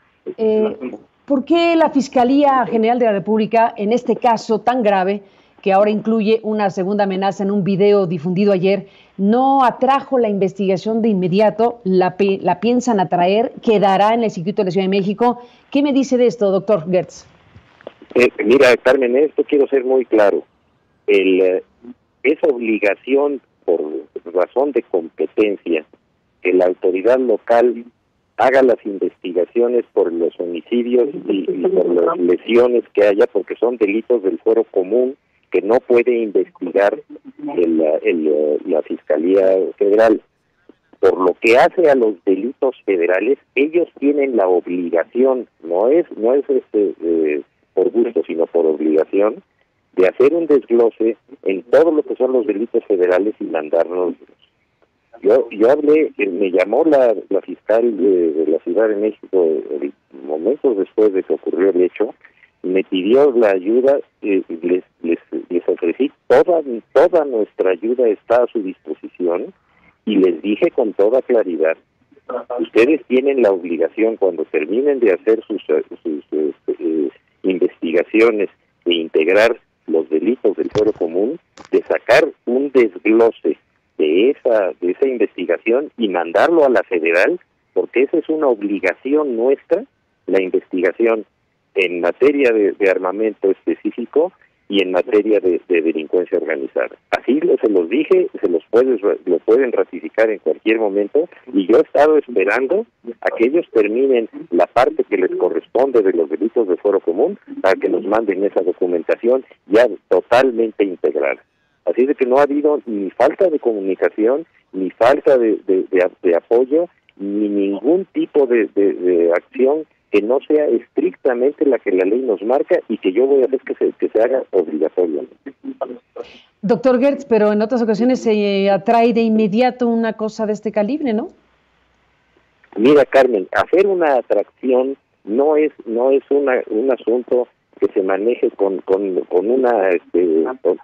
¿Por qué la Fiscalía General de la República, en este caso tan grave, que ahora incluye una segunda amenaza en un video difundido ayer, no atrajo la investigación de inmediato? La piensan atraer, quedará en el circuito de la Ciudad de México. ¿Qué me dice de esto, doctor Gertz? Mira, Carmen, esto quiero ser muy claro. Es obligación, por razón de competencia, que la autoridad local haga las investigaciones por los homicidios y por las lesiones que haya, porque son delitos del fuero común que no puede investigar la Fiscalía Federal. Por lo que hace a los delitos federales, ellos tienen la obligación, no es por gusto, sino por obligación, de hacer un desglose en todo lo que son los delitos federales y mandarnos. Yo hablé, me llamó la fiscal de la Ciudad de México momentos después de que ocurrió el hecho, me pidió la ayuda, les ofrecí toda nuestra ayuda está a su disposición y les dije con toda claridad, ustedes tienen la obligación cuando terminen de hacer sus investigaciones e integrar los delitos del fuero común, de sacar un desglose de esa investigación y mandarlo a la federal, porque esa es una obligación nuestra, la investigación en materia de armamento específico y en materia de delincuencia organizada. Así se los dije, lo pueden ratificar en cualquier momento, y yo he estado esperando a que ellos terminen la parte que les corresponde de los delitos de fuero común para que nos manden esa documentación ya totalmente integrada. Así de que no ha habido ni falta de comunicación, ni falta de apoyo, ni ningún tipo de acción que no sea estrictamente la que la ley nos marca y que yo voy a hacer que se haga obligatoriamente. Doctor Gertz, pero en otras ocasiones se atrae de inmediato una cosa de este calibre, ¿no? Mira, Carmen, hacer una atracción no es un asunto que se maneje con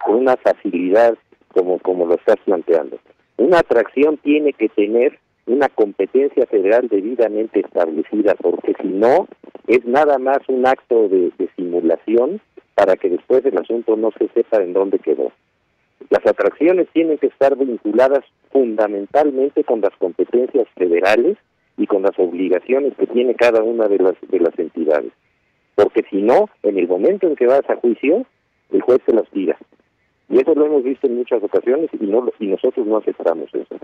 una facilidad como lo estás planteando. Una atracción tiene que tener una competencia federal debidamente establecida, porque si no, es nada más un acto de simulación para que después el asunto no se sepa en dónde quedó. Las atracciones tienen que estar vinculadas fundamentalmente con las competencias federales y con las obligaciones que tiene cada una de las entidades. Porque si no, en el momento en que vas a juicio, el juez se las tira. Y eso lo hemos visto en muchas ocasiones y nosotros no aceptamos eso.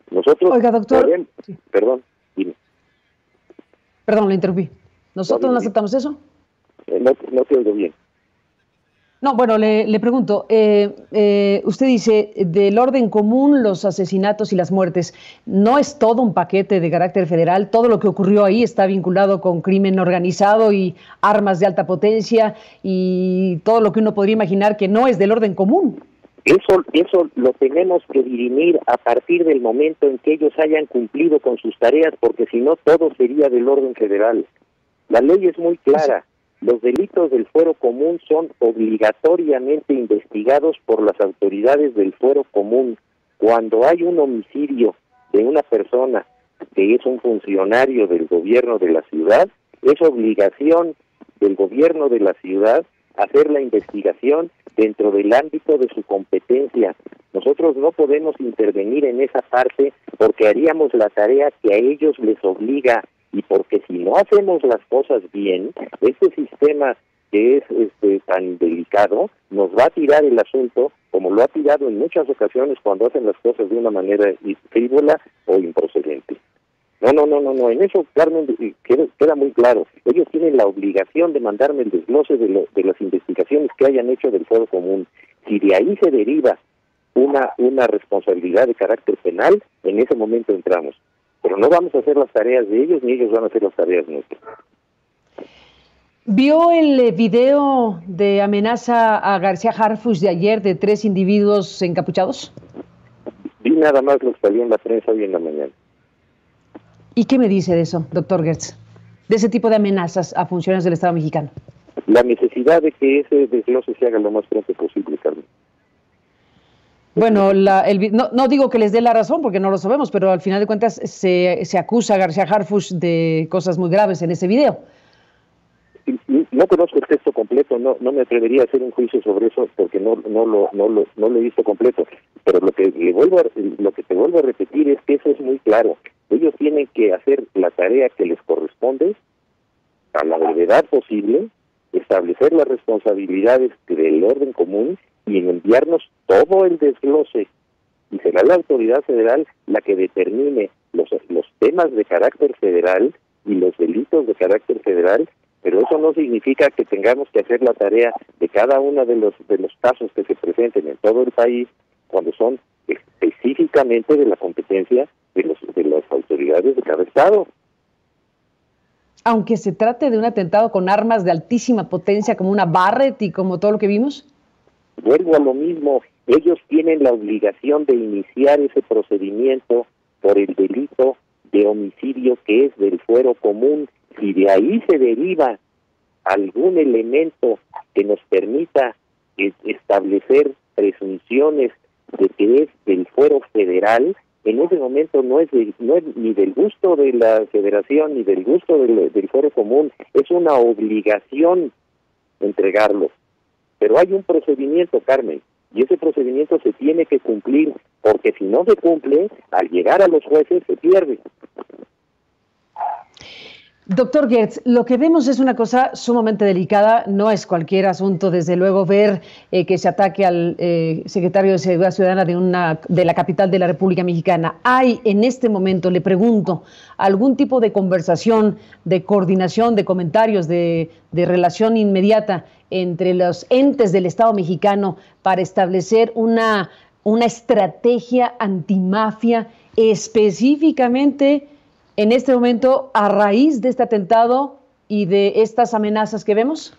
Nosotros, oiga, doctor, perdón, dime. Perdón, lo interrumpí. ¿Nosotros no aceptamos eso? No te oigo bien. No, bueno, le pregunto, usted dice, del orden común, los asesinatos y las muertes, ¿no es todo un paquete de carácter federal? ¿Todo lo que ocurrió ahí está vinculado con crimen organizado y armas de alta potencia y todo lo que uno podría imaginar que no es del orden común? Eso lo tenemos que dirimir a partir del momento en que ellos hayan cumplido con sus tareas, porque si no, todo sería del orden federal. La ley es muy clara. Los delitos del fuero común son obligatoriamente investigados por las autoridades del fuero común. Cuando hay un homicidio de una persona que es un funcionario del gobierno de la ciudad, es obligación del gobierno de la ciudad hacer la investigación dentro del ámbito de su competencia. Nosotros no podemos intervenir en esa parte porque haríamos la tarea que a ellos les obliga, y porque si no hacemos las cosas bien, este sistema que es tan delicado nos va a tirar el asunto como lo ha tirado en muchas ocasiones cuando hacen las cosas de una manera frívola o improcedente. No, en eso, Carmen, queda muy claro. Ellos tienen la obligación de mandarme el desglose de las investigaciones que hayan hecho del fuero común. Si de ahí se deriva una responsabilidad de carácter penal, en ese momento entramos. Pero no vamos a hacer las tareas de ellos, ni ellos van a hacer las tareas nuestras. ¿Vio el video de amenaza a García Harfuch de ayer de 3 individuos encapuchados? Vi nada más lo que salió en la prensa hoy en la mañana. ¿Y qué me dice de eso, doctor Gertz? De ese tipo de amenazas a funcionarios del Estado mexicano. La necesidad de que ese desglose se haga lo más pronto posible, Carmen. Bueno, no digo que les dé la razón porque no lo sabemos, pero al final de cuentas se acusa a García Harfuch de cosas muy graves en ese video. No conozco el texto completo, no me atrevería a hacer un juicio sobre eso porque no lo he visto completo. Pero lo que te vuelvo a repetir es que eso es muy claro. Ellos tienen que hacer la tarea que les corresponde a la brevedad posible, establecer las responsabilidades del orden común y enviarnos todo el desglose. Y será la autoridad federal la que determine los temas de carácter federal y los delitos de carácter federal, pero eso no significa que tengamos que hacer la tarea de cada uno de los casos que se presenten en todo el país cuando son específicamente de la competencia de las autoridades de cada estado. Aunque se trate de un atentado con armas de altísima potencia como una Barrett y como todo lo que vimos. Vuelvo a lo mismo, ellos tienen la obligación de iniciar ese procedimiento por el delito de homicidio que es del fuero común. Si de ahí se deriva algún elemento que nos permita establecer presunciones de que es del fuero federal, en ese momento no es ni del gusto de la federación ni del gusto del fuero común, es una obligación entregarlo. Pero hay un procedimiento, Carmen, y ese procedimiento se tiene que cumplir, porque si no se cumple, al llegar a los jueces se pierde. Doctor Gertz, lo que vemos es una cosa sumamente delicada, no es cualquier asunto, desde luego, ver que se ataque al secretario de Seguridad Ciudadana de la capital de la República Mexicana. ¿Hay en este momento, le pregunto, algún tipo de conversación, de coordinación, de comentarios, de relación inmediata entre los entes del Estado mexicano para establecer una estrategia antimafia específicamente en este momento a raíz de este atentado y de estas amenazas que vemos?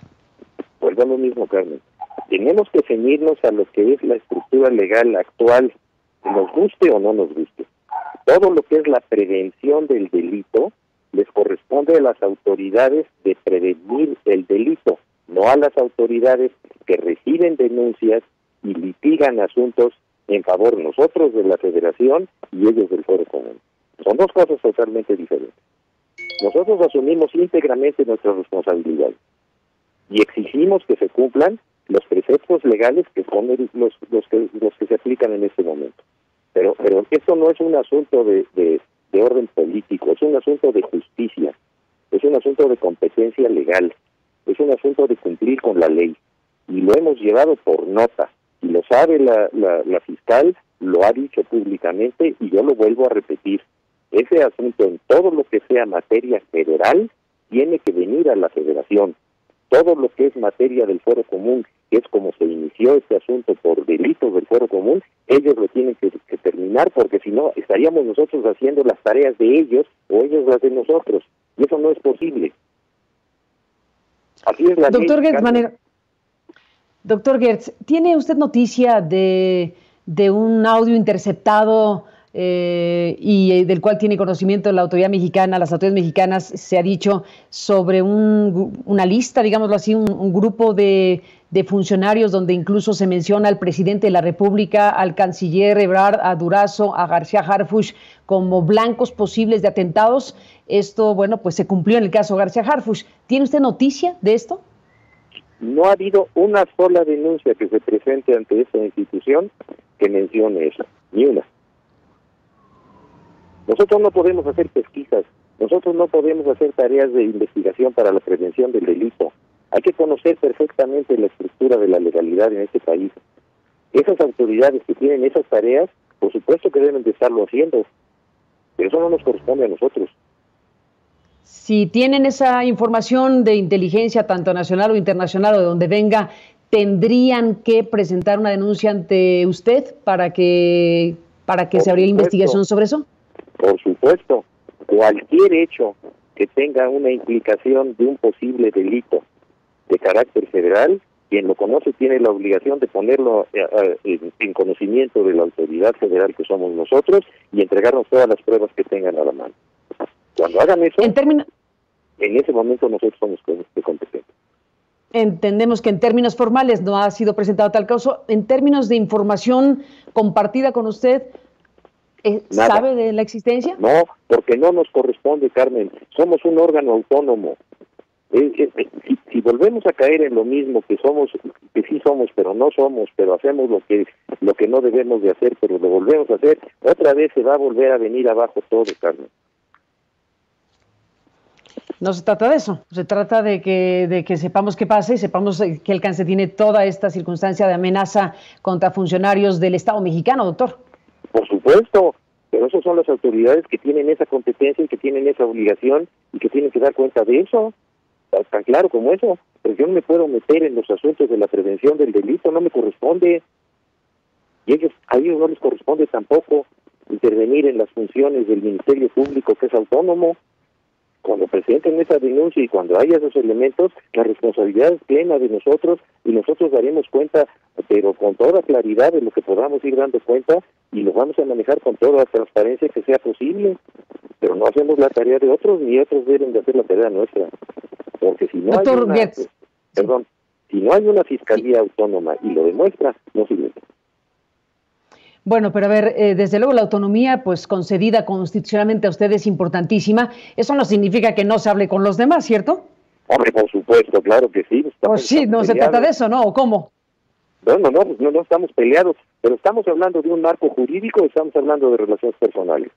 Pues es lo mismo, Carmen. Tenemos que ceñirnos a lo que es la estructura legal actual, nos guste o no nos guste. Todo lo que es la prevención del delito les corresponde a las autoridades de prevenir el delito, no a las autoridades que reciben denuncias y litigan asuntos en favor nosotros de la Federación y ellos del Foro Común. Son dos cosas totalmente diferentes. Nosotros asumimos íntegramente nuestra responsabilidad y exigimos que se cumplan los preceptos legales que son los que se aplican en este momento. Pero esto no es un asunto de orden político, es un asunto de justicia, es un asunto de competencia legal, es un asunto de cumplir con la ley. Y lo hemos llevado por nota, y lo sabe la fiscal, lo ha dicho públicamente, y yo lo vuelvo a repetir. Ese asunto, en todo lo que sea materia federal, tiene que venir a la Federación. Todo lo que es materia del Fuero Común, que es como se inició este asunto por delitos del Fuero Común, ellos lo tienen que terminar, porque si no, estaríamos nosotros haciendo las tareas de ellos o ellos las de nosotros. Y eso no es posible. Así es la Doctor ley. Gertz Manero, Doctor Gertz, ¿tiene usted noticia de un audio interceptado y del cual tiene conocimiento la autoridad mexicana, las autoridades mexicanas? Se ha dicho sobre una lista, digámoslo así, un grupo de funcionarios donde incluso se menciona al presidente de la República, al canciller Ebrard, a Durazo, a García Harfuch como blancos posibles de atentados. Esto, bueno, pues se cumplió en el caso García Harfuch. ¿Tiene usted noticia de esto? No ha habido una sola denuncia que se presente ante esta institución que mencione eso, ni una. Nosotros no podemos hacer pesquisas, nosotros no podemos hacer tareas de investigación para la prevención del delito. Hay que conocer perfectamente la estructura de la legalidad en este país. Esas autoridades que tienen esas tareas, por supuesto que deben de estarlo haciendo, pero eso no nos corresponde a nosotros. Si tienen esa información de inteligencia, tanto nacional o internacional, o de donde venga, ¿tendrían que presentar una denuncia ante usted para que se abriera investigación sobre eso? Por supuesto, cualquier hecho que tenga una implicación de un posible delito de carácter federal, quien lo conoce tiene la obligación de ponerlo en conocimiento de la autoridad federal que somos nosotros y entregarnos todas las pruebas que tengan a la mano. Cuando hagan eso, en ese momento nosotros somos competentes. Entendemos que en términos formales no ha sido presentado tal caso. En términos de información compartida con usted, ¿sabe de la existencia? No, porque no nos corresponde, Carmen. Somos un órgano autónomo. Si volvemos a caer en lo mismo que sí somos, pero no somos, pero hacemos lo que no debemos de hacer, pero lo volvemos a hacer, otra vez se va a volver a venir abajo todo, Carmen. No se trata de eso, se trata de que sepamos qué pasa y sepamos qué alcance tiene toda esta circunstancia de amenaza contra funcionarios del Estado mexicano, doctor. Por supuesto, Pero esas son las autoridades que tienen esa competencia y que tienen esa obligación y que tienen que dar cuenta de eso, tan claro como eso. Pero yo no me puedo meter en los asuntos de la prevención del delito, no me corresponde. Y a ellos no les corresponde tampoco intervenir en las funciones del Ministerio Público, que es autónomo. Cuando presenten esa denuncia y cuando haya esos elementos, la responsabilidad es plena de nosotros y nosotros daremos cuenta, pero con toda claridad de lo que podamos ir dando cuenta y lo vamos a manejar con toda la transparencia que sea posible. Pero no hacemos la tarea de otros ni otros deben de hacer la tarea nuestra. Porque si no Doctor hay Gertz. si no hay una fiscalía autónoma y lo demuestra, no sirve. Bueno, pero a ver, desde luego la autonomía, pues concedida constitucionalmente a ustedes es importantísima. Eso no significa que no se hable con los demás, ¿cierto? Hombre, por supuesto, claro que sí. Pues sí, no se trata de eso, ¿no? ¿O cómo? No estamos peleados, pero estamos hablando de un marco jurídico, estamos hablando de relaciones personales.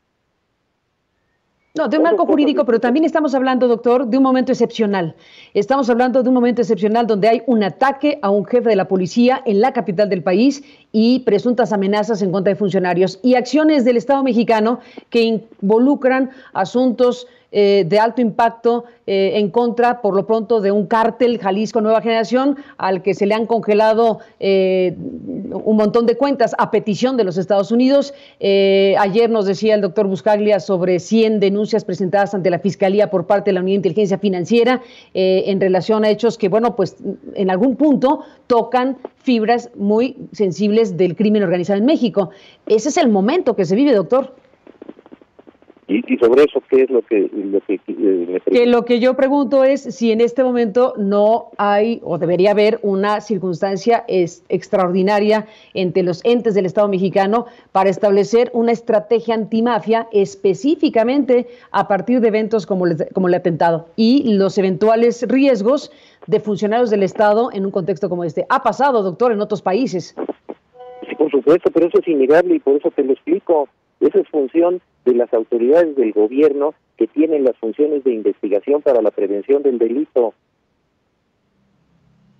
No, de un marco jurídico, pero también estamos hablando, doctor, de un momento excepcional. Estamos hablando de un momento excepcional donde hay un ataque a un jefe de la policía en la capital del país y presuntas amenazas en contra de funcionarios y acciones del Estado mexicano que involucran asuntos de alto impacto en contra, por lo pronto, de un cártel Jalisco Nueva Generación al que se le han congelado un montón de cuentas a petición de los Estados Unidos. Ayer nos decía el doctor Buscaglia sobre 100 denuncias presentadas ante la Fiscalía por parte de la Unidad de Inteligencia Financiera en relación a hechos que, bueno, pues en algún punto tocan fibras muy sensibles del crimen organizado en México. Ese es el momento que se vive, doctor. Y sobre eso, ¿qué es lo que me pregunto? Que lo que yo pregunto es si en este momento no hay o debería haber una circunstancia extraordinaria entre los entes del Estado mexicano para establecer una estrategia antimafia específicamente a partir de eventos como el atentado y los eventuales riesgos de funcionarios del Estado en un contexto como este. Ha pasado, doctor, en otros países. Sí, por supuesto, pero eso es innegable y por eso te lo explico. Esa es función de las autoridades del gobierno que tienen las funciones de investigación para la prevención del delito.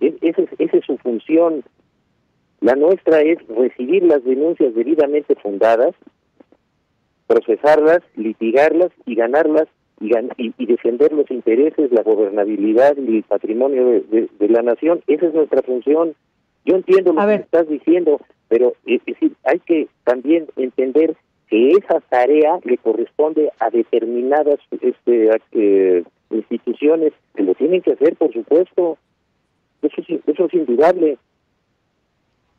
Esa es su función. La nuestra es recibir las denuncias debidamente fundadas, procesarlas, litigarlas y ganarlas y defender los intereses, la gobernabilidad y el patrimonio de la nación. Esa es nuestra función. Yo entiendo lo que estás diciendo, pero es decir, hay que también entender que esa tarea le corresponde a determinadas instituciones que lo tienen que hacer, por supuesto. Eso es indudable.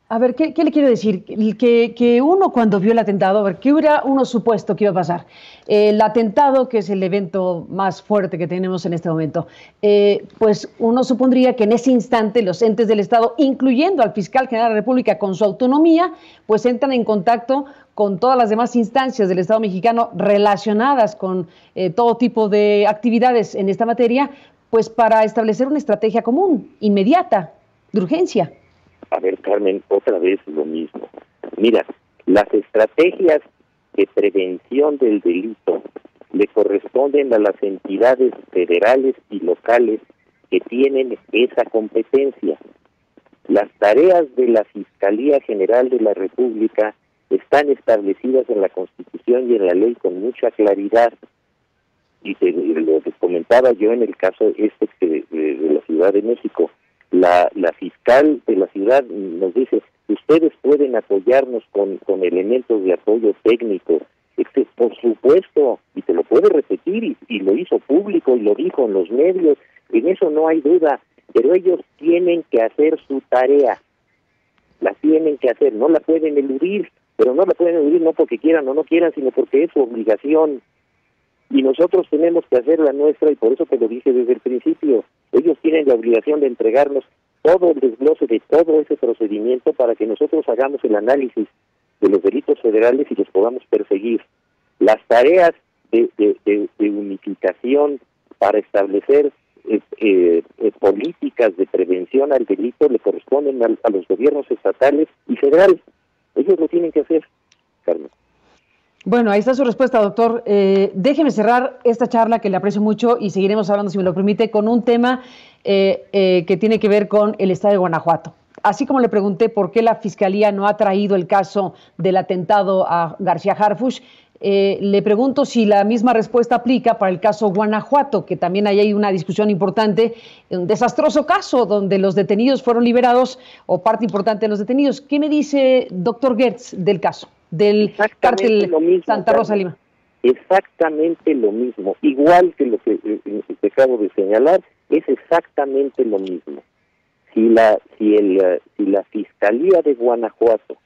A ver, ¿qué le quiero decir? Que uno cuando vio el atentado, a ver, ¿qué hubiera uno supuesto que iba a pasar? El atentado, que es el evento más fuerte que tenemos en este momento, pues uno supondría que en ese instante los entes del Estado, incluyendo al fiscal general de la República con su autonomía, pues entran en contacto con todas las demás instancias del Estado mexicano relacionadas con todo tipo de actividades en esta materia, pues para establecer una estrategia común, inmediata, de urgencia. A ver, Carmen, otra vez lo mismo. Mira, las estrategias de prevención del delito le corresponden a las entidades federales y locales que tienen esa competencia. Las tareas de la Fiscalía General de la República están establecidas en la Constitución y en la ley con mucha claridad. Y lo que comentaba yo en el caso de la Ciudad de México, la fiscal de la ciudad nos dice, ustedes pueden apoyarnos con elementos de apoyo técnico. Por supuesto, y te lo puede repetir, y lo hizo público y lo dijo en los medios, en eso no hay duda, pero ellos tienen que hacer su tarea, la tienen que hacer, no la pueden eludir, pero no la pueden eludir no porque quieran o no quieran, sino porque es su obligación. Y nosotros tenemos que hacer la nuestra, y por eso te lo dije desde el principio, ellos tienen la obligación de entregarnos todo el desglose de todo ese procedimiento para que nosotros hagamos el análisis de los delitos federales y los podamos perseguir. Las tareas de unificación para establecer políticas de prevención al delito le corresponden a los gobiernos estatales y federales. Ellos lo tienen que hacer, Carmen. Bueno, ahí está su respuesta, doctor. Déjeme cerrar esta charla, que le aprecio mucho, y seguiremos hablando, si me lo permite, con un tema que tiene que ver con el estado de Guanajuato. Así como le pregunté por qué la Fiscalía no ha traído el caso del atentado a García Harfuch, Le pregunto si la misma respuesta aplica para el caso Guanajuato, que también ahí hay una discusión importante, un desastroso caso donde los detenidos fueron liberados o parte importante de los detenidos. ¿Qué me dice doctor Gertz del caso, del cártel Santa Rosa Lima? Exactamente lo mismo, igual que lo que te acabo de señalar, es exactamente lo mismo. Si la Fiscalía de Guanajuato,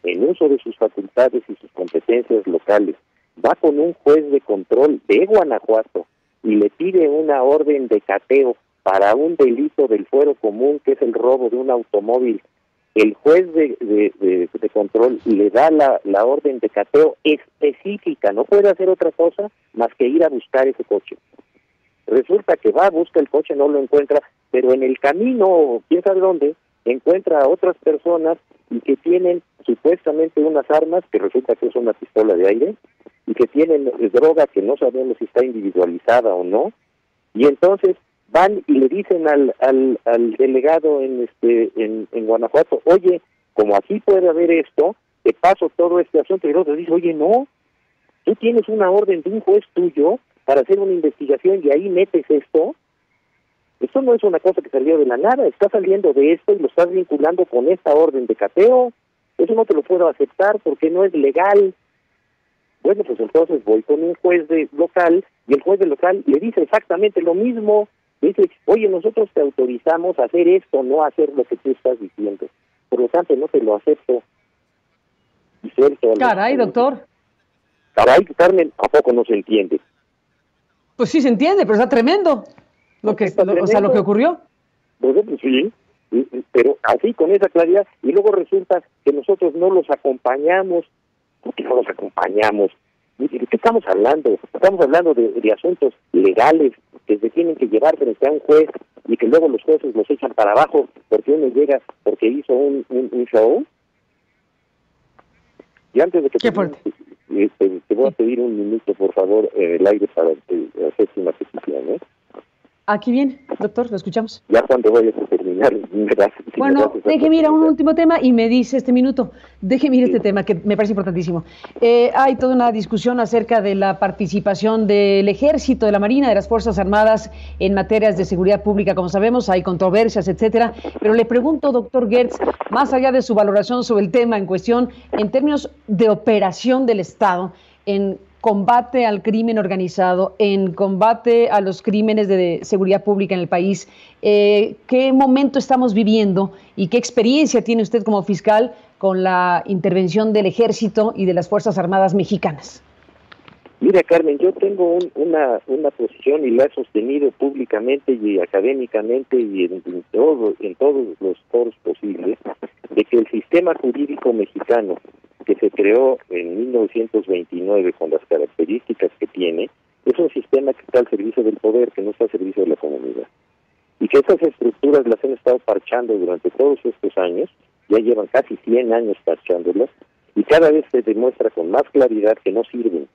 en uso de sus facultades y sus competencias locales, va con un juez de control de Guanajuato y le pide una orden de cateo para un delito del fuero común, que es el robo de un automóvil, el juez de control le da la orden de cateo específica, no puede hacer otra cosa más que ir a buscar ese coche. Resulta que va, busca el coche, no lo encuentra, pero en el camino, quién sabe dónde, encuentra a otras personas y que tienen supuestamente unas armas, que resulta que es una pistola de aire, y que tienen droga que no sabemos si está individualizada o no, y entonces van y le dicen al delegado en Guanajuato, oye, como aquí puede haber esto, te paso todo este asunto, y el otro dice, oye, no, tú tienes una orden de un juez tuyo para hacer una investigación y ahí metes esto. Esto no es una cosa que salió de la nada, está saliendo de esto y lo estás vinculando con esta orden de cateo. Eso no te lo puedo aceptar porque no es legal. Bueno, pues entonces voy con un juez local y el juez local le dice exactamente lo mismo. Dice, oye, nosotros te autorizamos a hacer esto, no a hacer lo que tú estás diciendo. Por lo tanto, no te lo acepto. Y suelto. Caray, doctor. Caray, Carmen, ¿a poco no se entiende? Pues sí se entiende, pero está tremendo lo que ocurrió. Pues sí, pero así con esa claridad, y luego resulta que nosotros no los acompañamos. ¿Por qué no los acompañamos? ¿De qué estamos hablando? Estamos hablando de asuntos legales que se tienen que llevar frente a un juez y que luego los jueces los echan para abajo porque uno llega porque hizo un show. Y antes de que te voy a pedir un minuto, por favor, el aire para hacer una petición, ¿eh? Aquí viene, doctor, lo escuchamos. Ya cuando vayas a terminar, bueno, déjeme ir a un último tema y me dice este minuto. Déjeme ir a este tema que me parece importantísimo. Hay toda una discusión acerca de la participación del Ejército, de la Marina, de las Fuerzas Armadas en materias de seguridad pública. Como sabemos, hay controversias, etcétera. Pero le pregunto, doctor Gertz, más allá de su valoración sobre el tema en cuestión, en términos de operación del Estado, en combate al crimen organizado, en combate a los crímenes de seguridad pública en el país, ¿qué momento estamos viviendo y qué experiencia tiene usted como fiscal con la intervención del Ejército y de las Fuerzas Armadas mexicanas? Mira, Carmen, yo tengo una posición y la he sostenido públicamente y académicamente y en todos los foros posibles, de que el sistema jurídico mexicano que se creó en 1929 con las características que tiene, es un sistema que está al servicio del poder, que no está al servicio de la comunidad. Y que esas estructuras las han estado parchando durante todos estos años, ya llevan casi 100 años parchándolas, y cada vez se demuestra con más claridad que no sirven.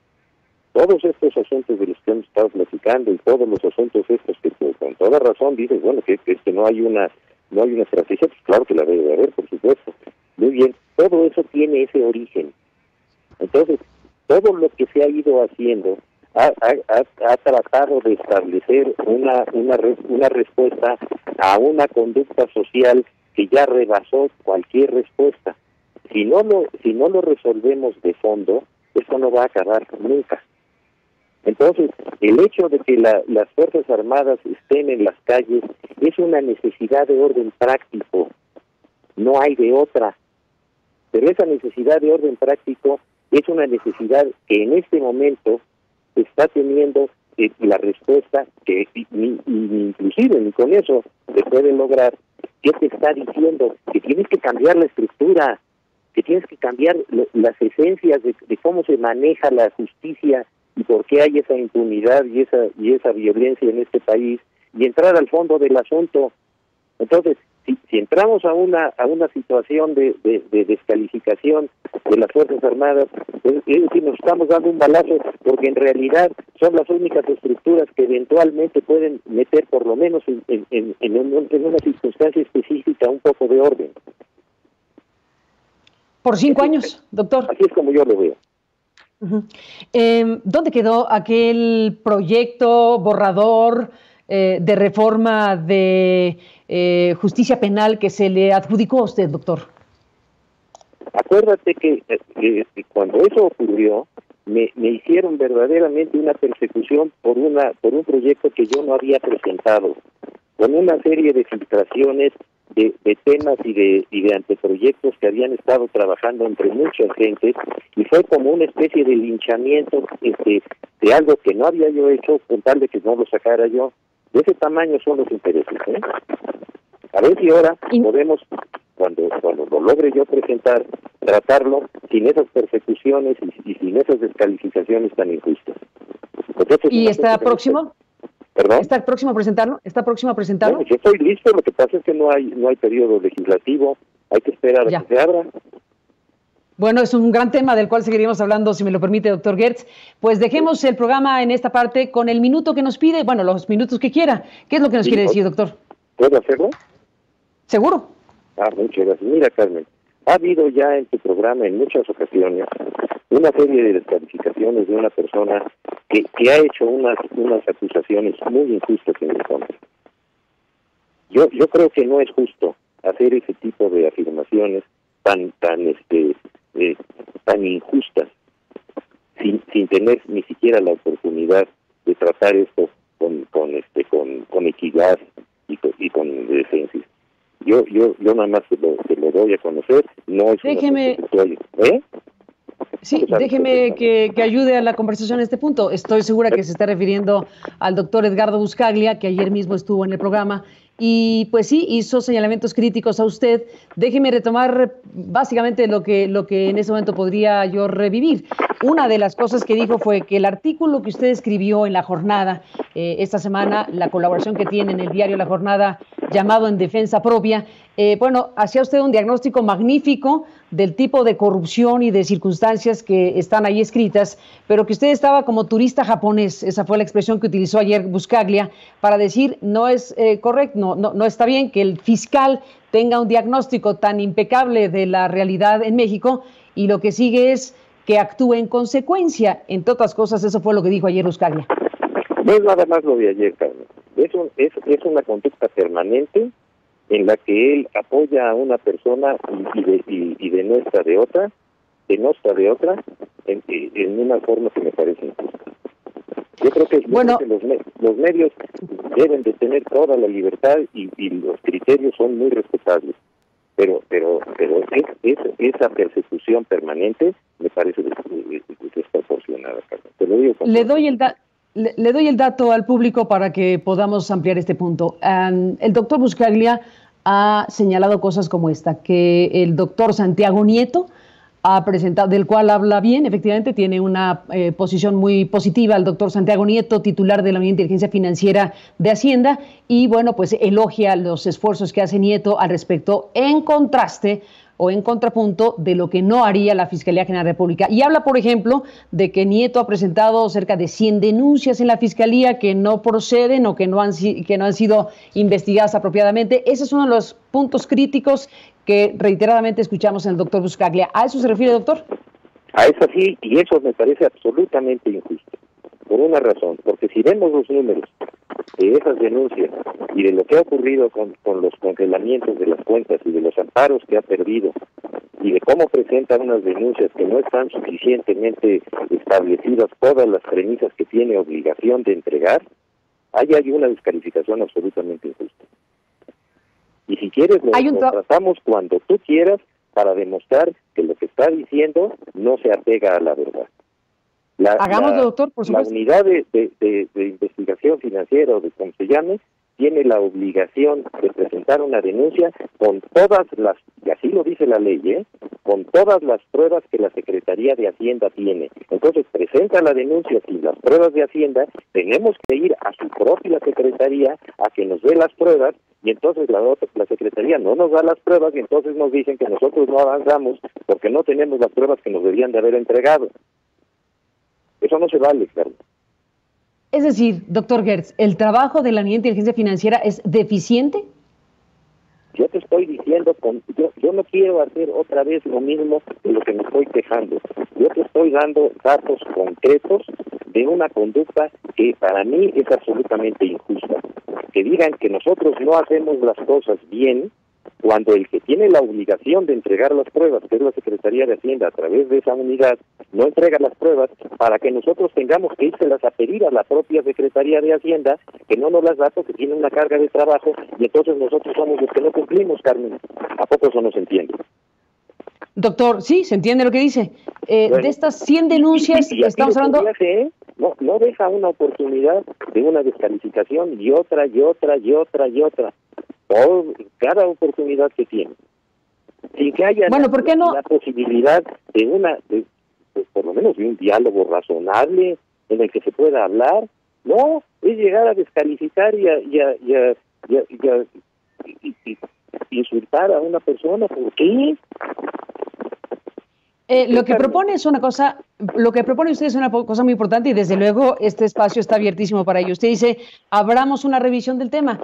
Todos estos asuntos de los que hemos estado platicando y todos los asuntos estos que con toda razón dices, bueno, que no hay una estrategia, pues claro que la debe de haber, por supuesto. Muy bien, todo eso tiene ese origen. Entonces, todo lo que se ha ido haciendo ha tratado de establecer una respuesta a una conducta social que ya rebasó cualquier respuesta. Si no lo resolvemos de fondo, esto no va a acabar nunca. Entonces, el hecho de que las Fuerzas Armadas estén en las calles es una necesidad de orden práctico, no hay de otra. Pero esa necesidad de orden práctico es una necesidad que en este momento está teniendo la respuesta que inclusive ni con eso se puede lograr, que te está diciendo que tienes que cambiar la estructura, que tienes que cambiar las esencias de cómo se maneja la justicia y por qué hay esa impunidad y esa violencia en este país, y entrar al fondo del asunto. Entonces, si entramos a una situación de descalificación de las Fuerzas Armadas, es decir, nos estamos dando un balazo, porque en realidad son las únicas estructuras que eventualmente pueden meter, por lo menos en una circunstancia específica, un poco de orden. Por 5 años, doctor. Así es como yo lo veo. Uh-huh. ¿Dónde quedó aquel proyecto borrador de reforma de justicia penal que se le adjudicó a usted, doctor? Acuérdate que cuando eso ocurrió, me hicieron verdaderamente una persecución por un proyecto que yo no había presentado, con una serie de filtraciones de temas y de anteproyectos que habían estado trabajando entre muchas gentes, y fue como una especie de linchamiento de algo que no había yo hecho, con tal de que no lo sacara yo. De ese tamaño son los intereses, ¿eh? A ver si ahora podemos, cuando lo logre yo presentar, tratarlo sin esas persecuciones y sin esas descalificaciones tan injustas. ¿Y está próximo? ¿Perdón? ¿Está próximo a presentarlo? ¿Está próximo a presentarlo? Bueno, yo estoy listo, lo que pasa es que no hay periodo legislativo, hay que esperar a que se abra. Bueno, es un gran tema del cual seguiremos hablando, si me lo permite, doctor Gertz. Pues dejemos el programa en esta parte con el minuto que nos pide, bueno, los minutos que quiera. ¿Qué es lo que nos quiere decir, doctor? ¿Puedo hacerlo? ¿Seguro? Muchas gracias. Mira, Carmen, ha habido ya en tu programa en muchas ocasiones una serie de descalificaciones de una persona que ha hecho unas acusaciones muy injustas en mi contra. Yo creo que no es justo hacer ese tipo de afirmaciones tan injustas sin tener ni siquiera la oportunidad de tratar esto con equidad y con decencia. Yo nada más te lo doy a conocer, no es déjeme, sí, déjeme que ayude a la conversación en este punto. Estoy segura que se está refiriendo al doctor Edgardo Buscaglia, que ayer mismo estuvo en el programa, y pues sí, hizo señalamientos críticos a usted. Déjeme retomar básicamente lo que en ese momento podría yo revivir. Una de las cosas que dijo fue que el artículo que usted escribió en La Jornada esta semana, la colaboración que tiene en el diario La Jornada, llamado En Defensa Propia, hacía usted un diagnóstico magnífico del tipo de corrupción y de circunstancias que están ahí escritas, pero que usted estaba como turista japonés, esa fue la expresión que utilizó ayer Buscaglia, para decir no es correcto, no está bien que el fiscal tenga un diagnóstico tan impecable de la realidad en México y lo que sigue es que actúe en consecuencia. Entre otras cosas, eso fue lo que dijo ayer Buscaglia. No es nada más lo de ayer, Carmen. Es una conducta permanente en la que él apoya a una persona y denota de otra, en una forma que me parece injusta. Yo creo que los medios deben de tener toda la libertad y los criterios son muy respetables, pero esa persecución permanente me parece desproporcionada, Carmen. Te lo digo con Le doy el dato al público para que podamos ampliar este punto. El doctor Buscaglia ha señalado cosas como esta, que el doctor Santiago Nieto ha presentado, del cual habla bien, efectivamente tiene una posición muy positiva el doctor Santiago Nieto, titular de la Unidad de Inteligencia Financiera de Hacienda, y bueno, pues elogia los esfuerzos que hace Nieto al respecto, en contraste o en contrapunto de lo que no haría la Fiscalía General de la República. Y habla, por ejemplo, de que Nieto ha presentado cerca de 100 denuncias en la Fiscalía que no proceden o que no han sido investigadas apropiadamente. Ese es uno de los puntos críticos que reiteradamente escuchamos en el doctor Buscaglia. ¿A eso se refiere, doctor? A eso sí, y eso me parece absolutamente injusto. Por una razón, porque si vemos los números de esas denuncias y de lo que ha ocurrido con los congelamientos de las cuentas y de los amparos que ha perdido y de cómo presenta unas denuncias que no están suficientemente establecidas todas las premisas que tiene obligación de entregar, ahí hay una descalificación absolutamente injusta. Y si quieres lo tratamos cuando tú quieras para demostrar que lo que está diciendo no se apega a la verdad. Hagámoslo, doctor, por supuesto. La unidad de investigación financiera, o de como se llame, tiene la obligación de presentar una denuncia con todas las, y así lo dice la ley, con todas las pruebas que la Secretaría de Hacienda tiene. Entonces presenta la denuncia sin las pruebas de Hacienda, tenemos que ir a su propia Secretaría a que nos dé las pruebas, y entonces la Secretaría no nos da las pruebas y entonces nos dicen que nosotros no avanzamos porque no tenemos las pruebas que nos debían de haber entregado. Eso no se vale, Carlos. Es decir, doctor Gertz, ¿el trabajo de la Unidad de Inteligencia Financiera es deficiente? Yo te estoy diciendo, yo no quiero hacer otra vez lo mismo de lo que me estoy quejando. Yo te estoy dando datos concretos de una conducta que para mí es absolutamente injusta. Que digan que nosotros no hacemos las cosas bien, cuando el que tiene la obligación de entregar las pruebas, que es la Secretaría de Hacienda, a través de esa unidad, no entrega las pruebas para que nosotros tengamos que írselas a pedir a la propia Secretaría de Hacienda, que no nos las da porque tiene una carga de trabajo, y entonces nosotros somos los que no cumplimos, Carmen. ¿A poco eso no se entiende? Doctor, sí, se entiende lo que dice. Bueno, de estas 100 denuncias, estamos hablando... No deja una oportunidad de una descalificación y otra, y otra, y otra, y otra. Cada oportunidad que tiene. Sin que haya ¿por qué no? La posibilidad de por lo menos de un diálogo razonable en el que se pueda hablar. No, es llegar a descalificar y insultar a una persona. ¿Por qué? Lo que propone es una cosa, lo que propone usted es una cosa muy importante y desde luego este espacio está abiertísimo para ello. Usted dice, abramos una revisión del tema.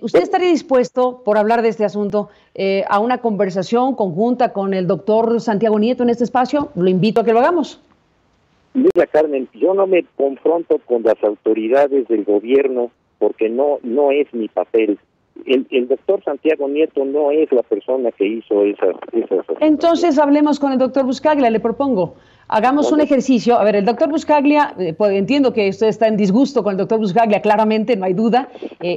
¿Usted estaría dispuesto, por hablar de este asunto, a una conversación conjunta con el doctor Santiago Nieto en este espacio? Lo invito a que lo hagamos. Mira, Carmen, yo no me confronto con las autoridades del gobierno porque no es mi papel. El doctor Santiago Nieto no es la persona que hizo esas. Entonces hablemos con el doctor Buscaglia, le propongo. Hagamos un ejercicio. A ver, el doctor Buscaglia, entiendo que usted está en disgusto con el doctor Buscaglia, claramente, no hay duda.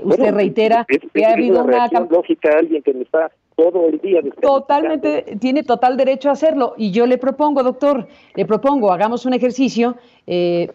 Usted reitera que ha habido una lógica a alguien que me está todo el día. Totalmente, tiene total derecho a hacerlo. Y yo le propongo, doctor, hagamos un ejercicio,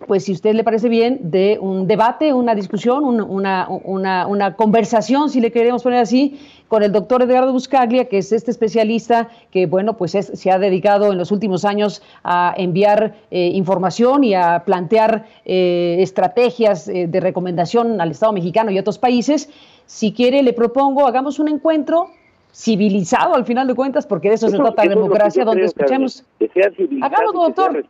pues si a usted le parece bien, de un debate, una discusión, una conversación, si le queremos poner así, con el doctor Edgardo Buscaglia, que es este especialista que, bueno, pues se ha dedicado en los últimos años a enviar información y a plantear estrategias de recomendación al Estado mexicano y a otros países. Si quiere, le propongo, hagamos un encuentro civilizado al final de cuentas, porque de eso se trata la democracia, donde escuchemos. Hagámoslo, doctor.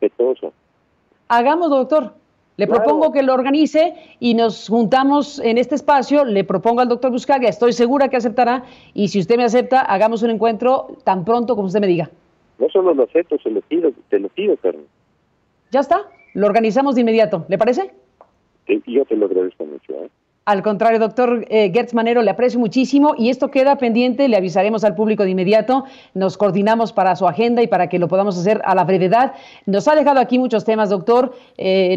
Hagámoslo, doctor. Le propongo que lo organice y nos juntamos en este espacio. Le propongo al doctor Buscaglia, estoy segura que aceptará, y si usted me acepta, hagamos un encuentro tan pronto como usted me diga. No solo lo acepto, te lo pido, Carmen. Ya está, lo organizamos de inmediato, ¿le parece? Yo te lo agradezco mucho, Al contrario, doctor Gertz Manero, le aprecio muchísimo y esto queda pendiente, le avisaremos al público de inmediato, nos coordinamos para su agenda y para que lo podamos hacer a la brevedad. Nos ha dejado aquí muchos temas, doctor,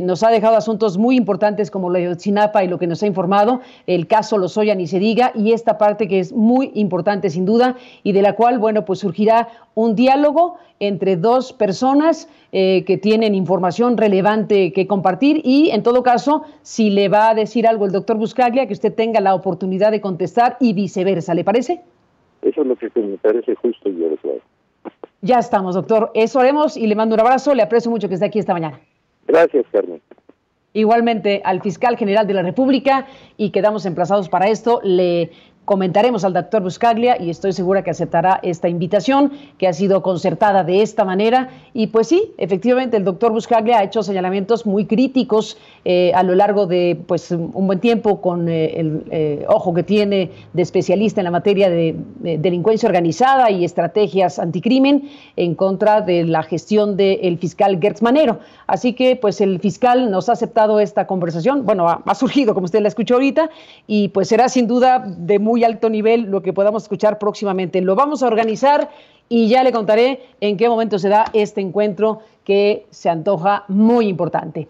nos ha dejado asuntos muy importantes como lo de Ayotzinapa y lo que nos ha informado, el caso Lozoya ni se diga, y esta parte que es muy importante sin duda y de la cual, bueno, pues surgirá un diálogo entre dos personas que tienen información relevante que compartir y, en todo caso, si le va a decir algo el doctor Buscaglia, que usted tenga la oportunidad de contestar y viceversa, ¿le parece? Eso es lo que me parece justo y adecuado. Ya estamos, doctor. Eso haremos y le mando un abrazo. Le aprecio mucho que esté aquí esta mañana. Gracias, Carmen. Igualmente al fiscal general de la República y quedamos emplazados para esto. Le comentaremos al doctor Buscaglia y estoy segura que aceptará esta invitación que ha sido concertada de esta manera. Y pues sí, efectivamente el doctor Buscaglia ha hecho señalamientos muy críticos a lo largo de pues un buen tiempo con el ojo que tiene de especialista en la materia de delincuencia organizada y estrategias anticrimen en contra de la gestión del fiscal Gertz Manero. Así que pues el fiscal nos ha aceptado esta conversación, bueno, ha surgido como usted la escuchó ahorita y pues será sin duda de muy alto nivel lo que podamos escuchar próximamente. Lo vamos a organizar y ya le contaré en qué momento se da este encuentro que se antoja muy importante.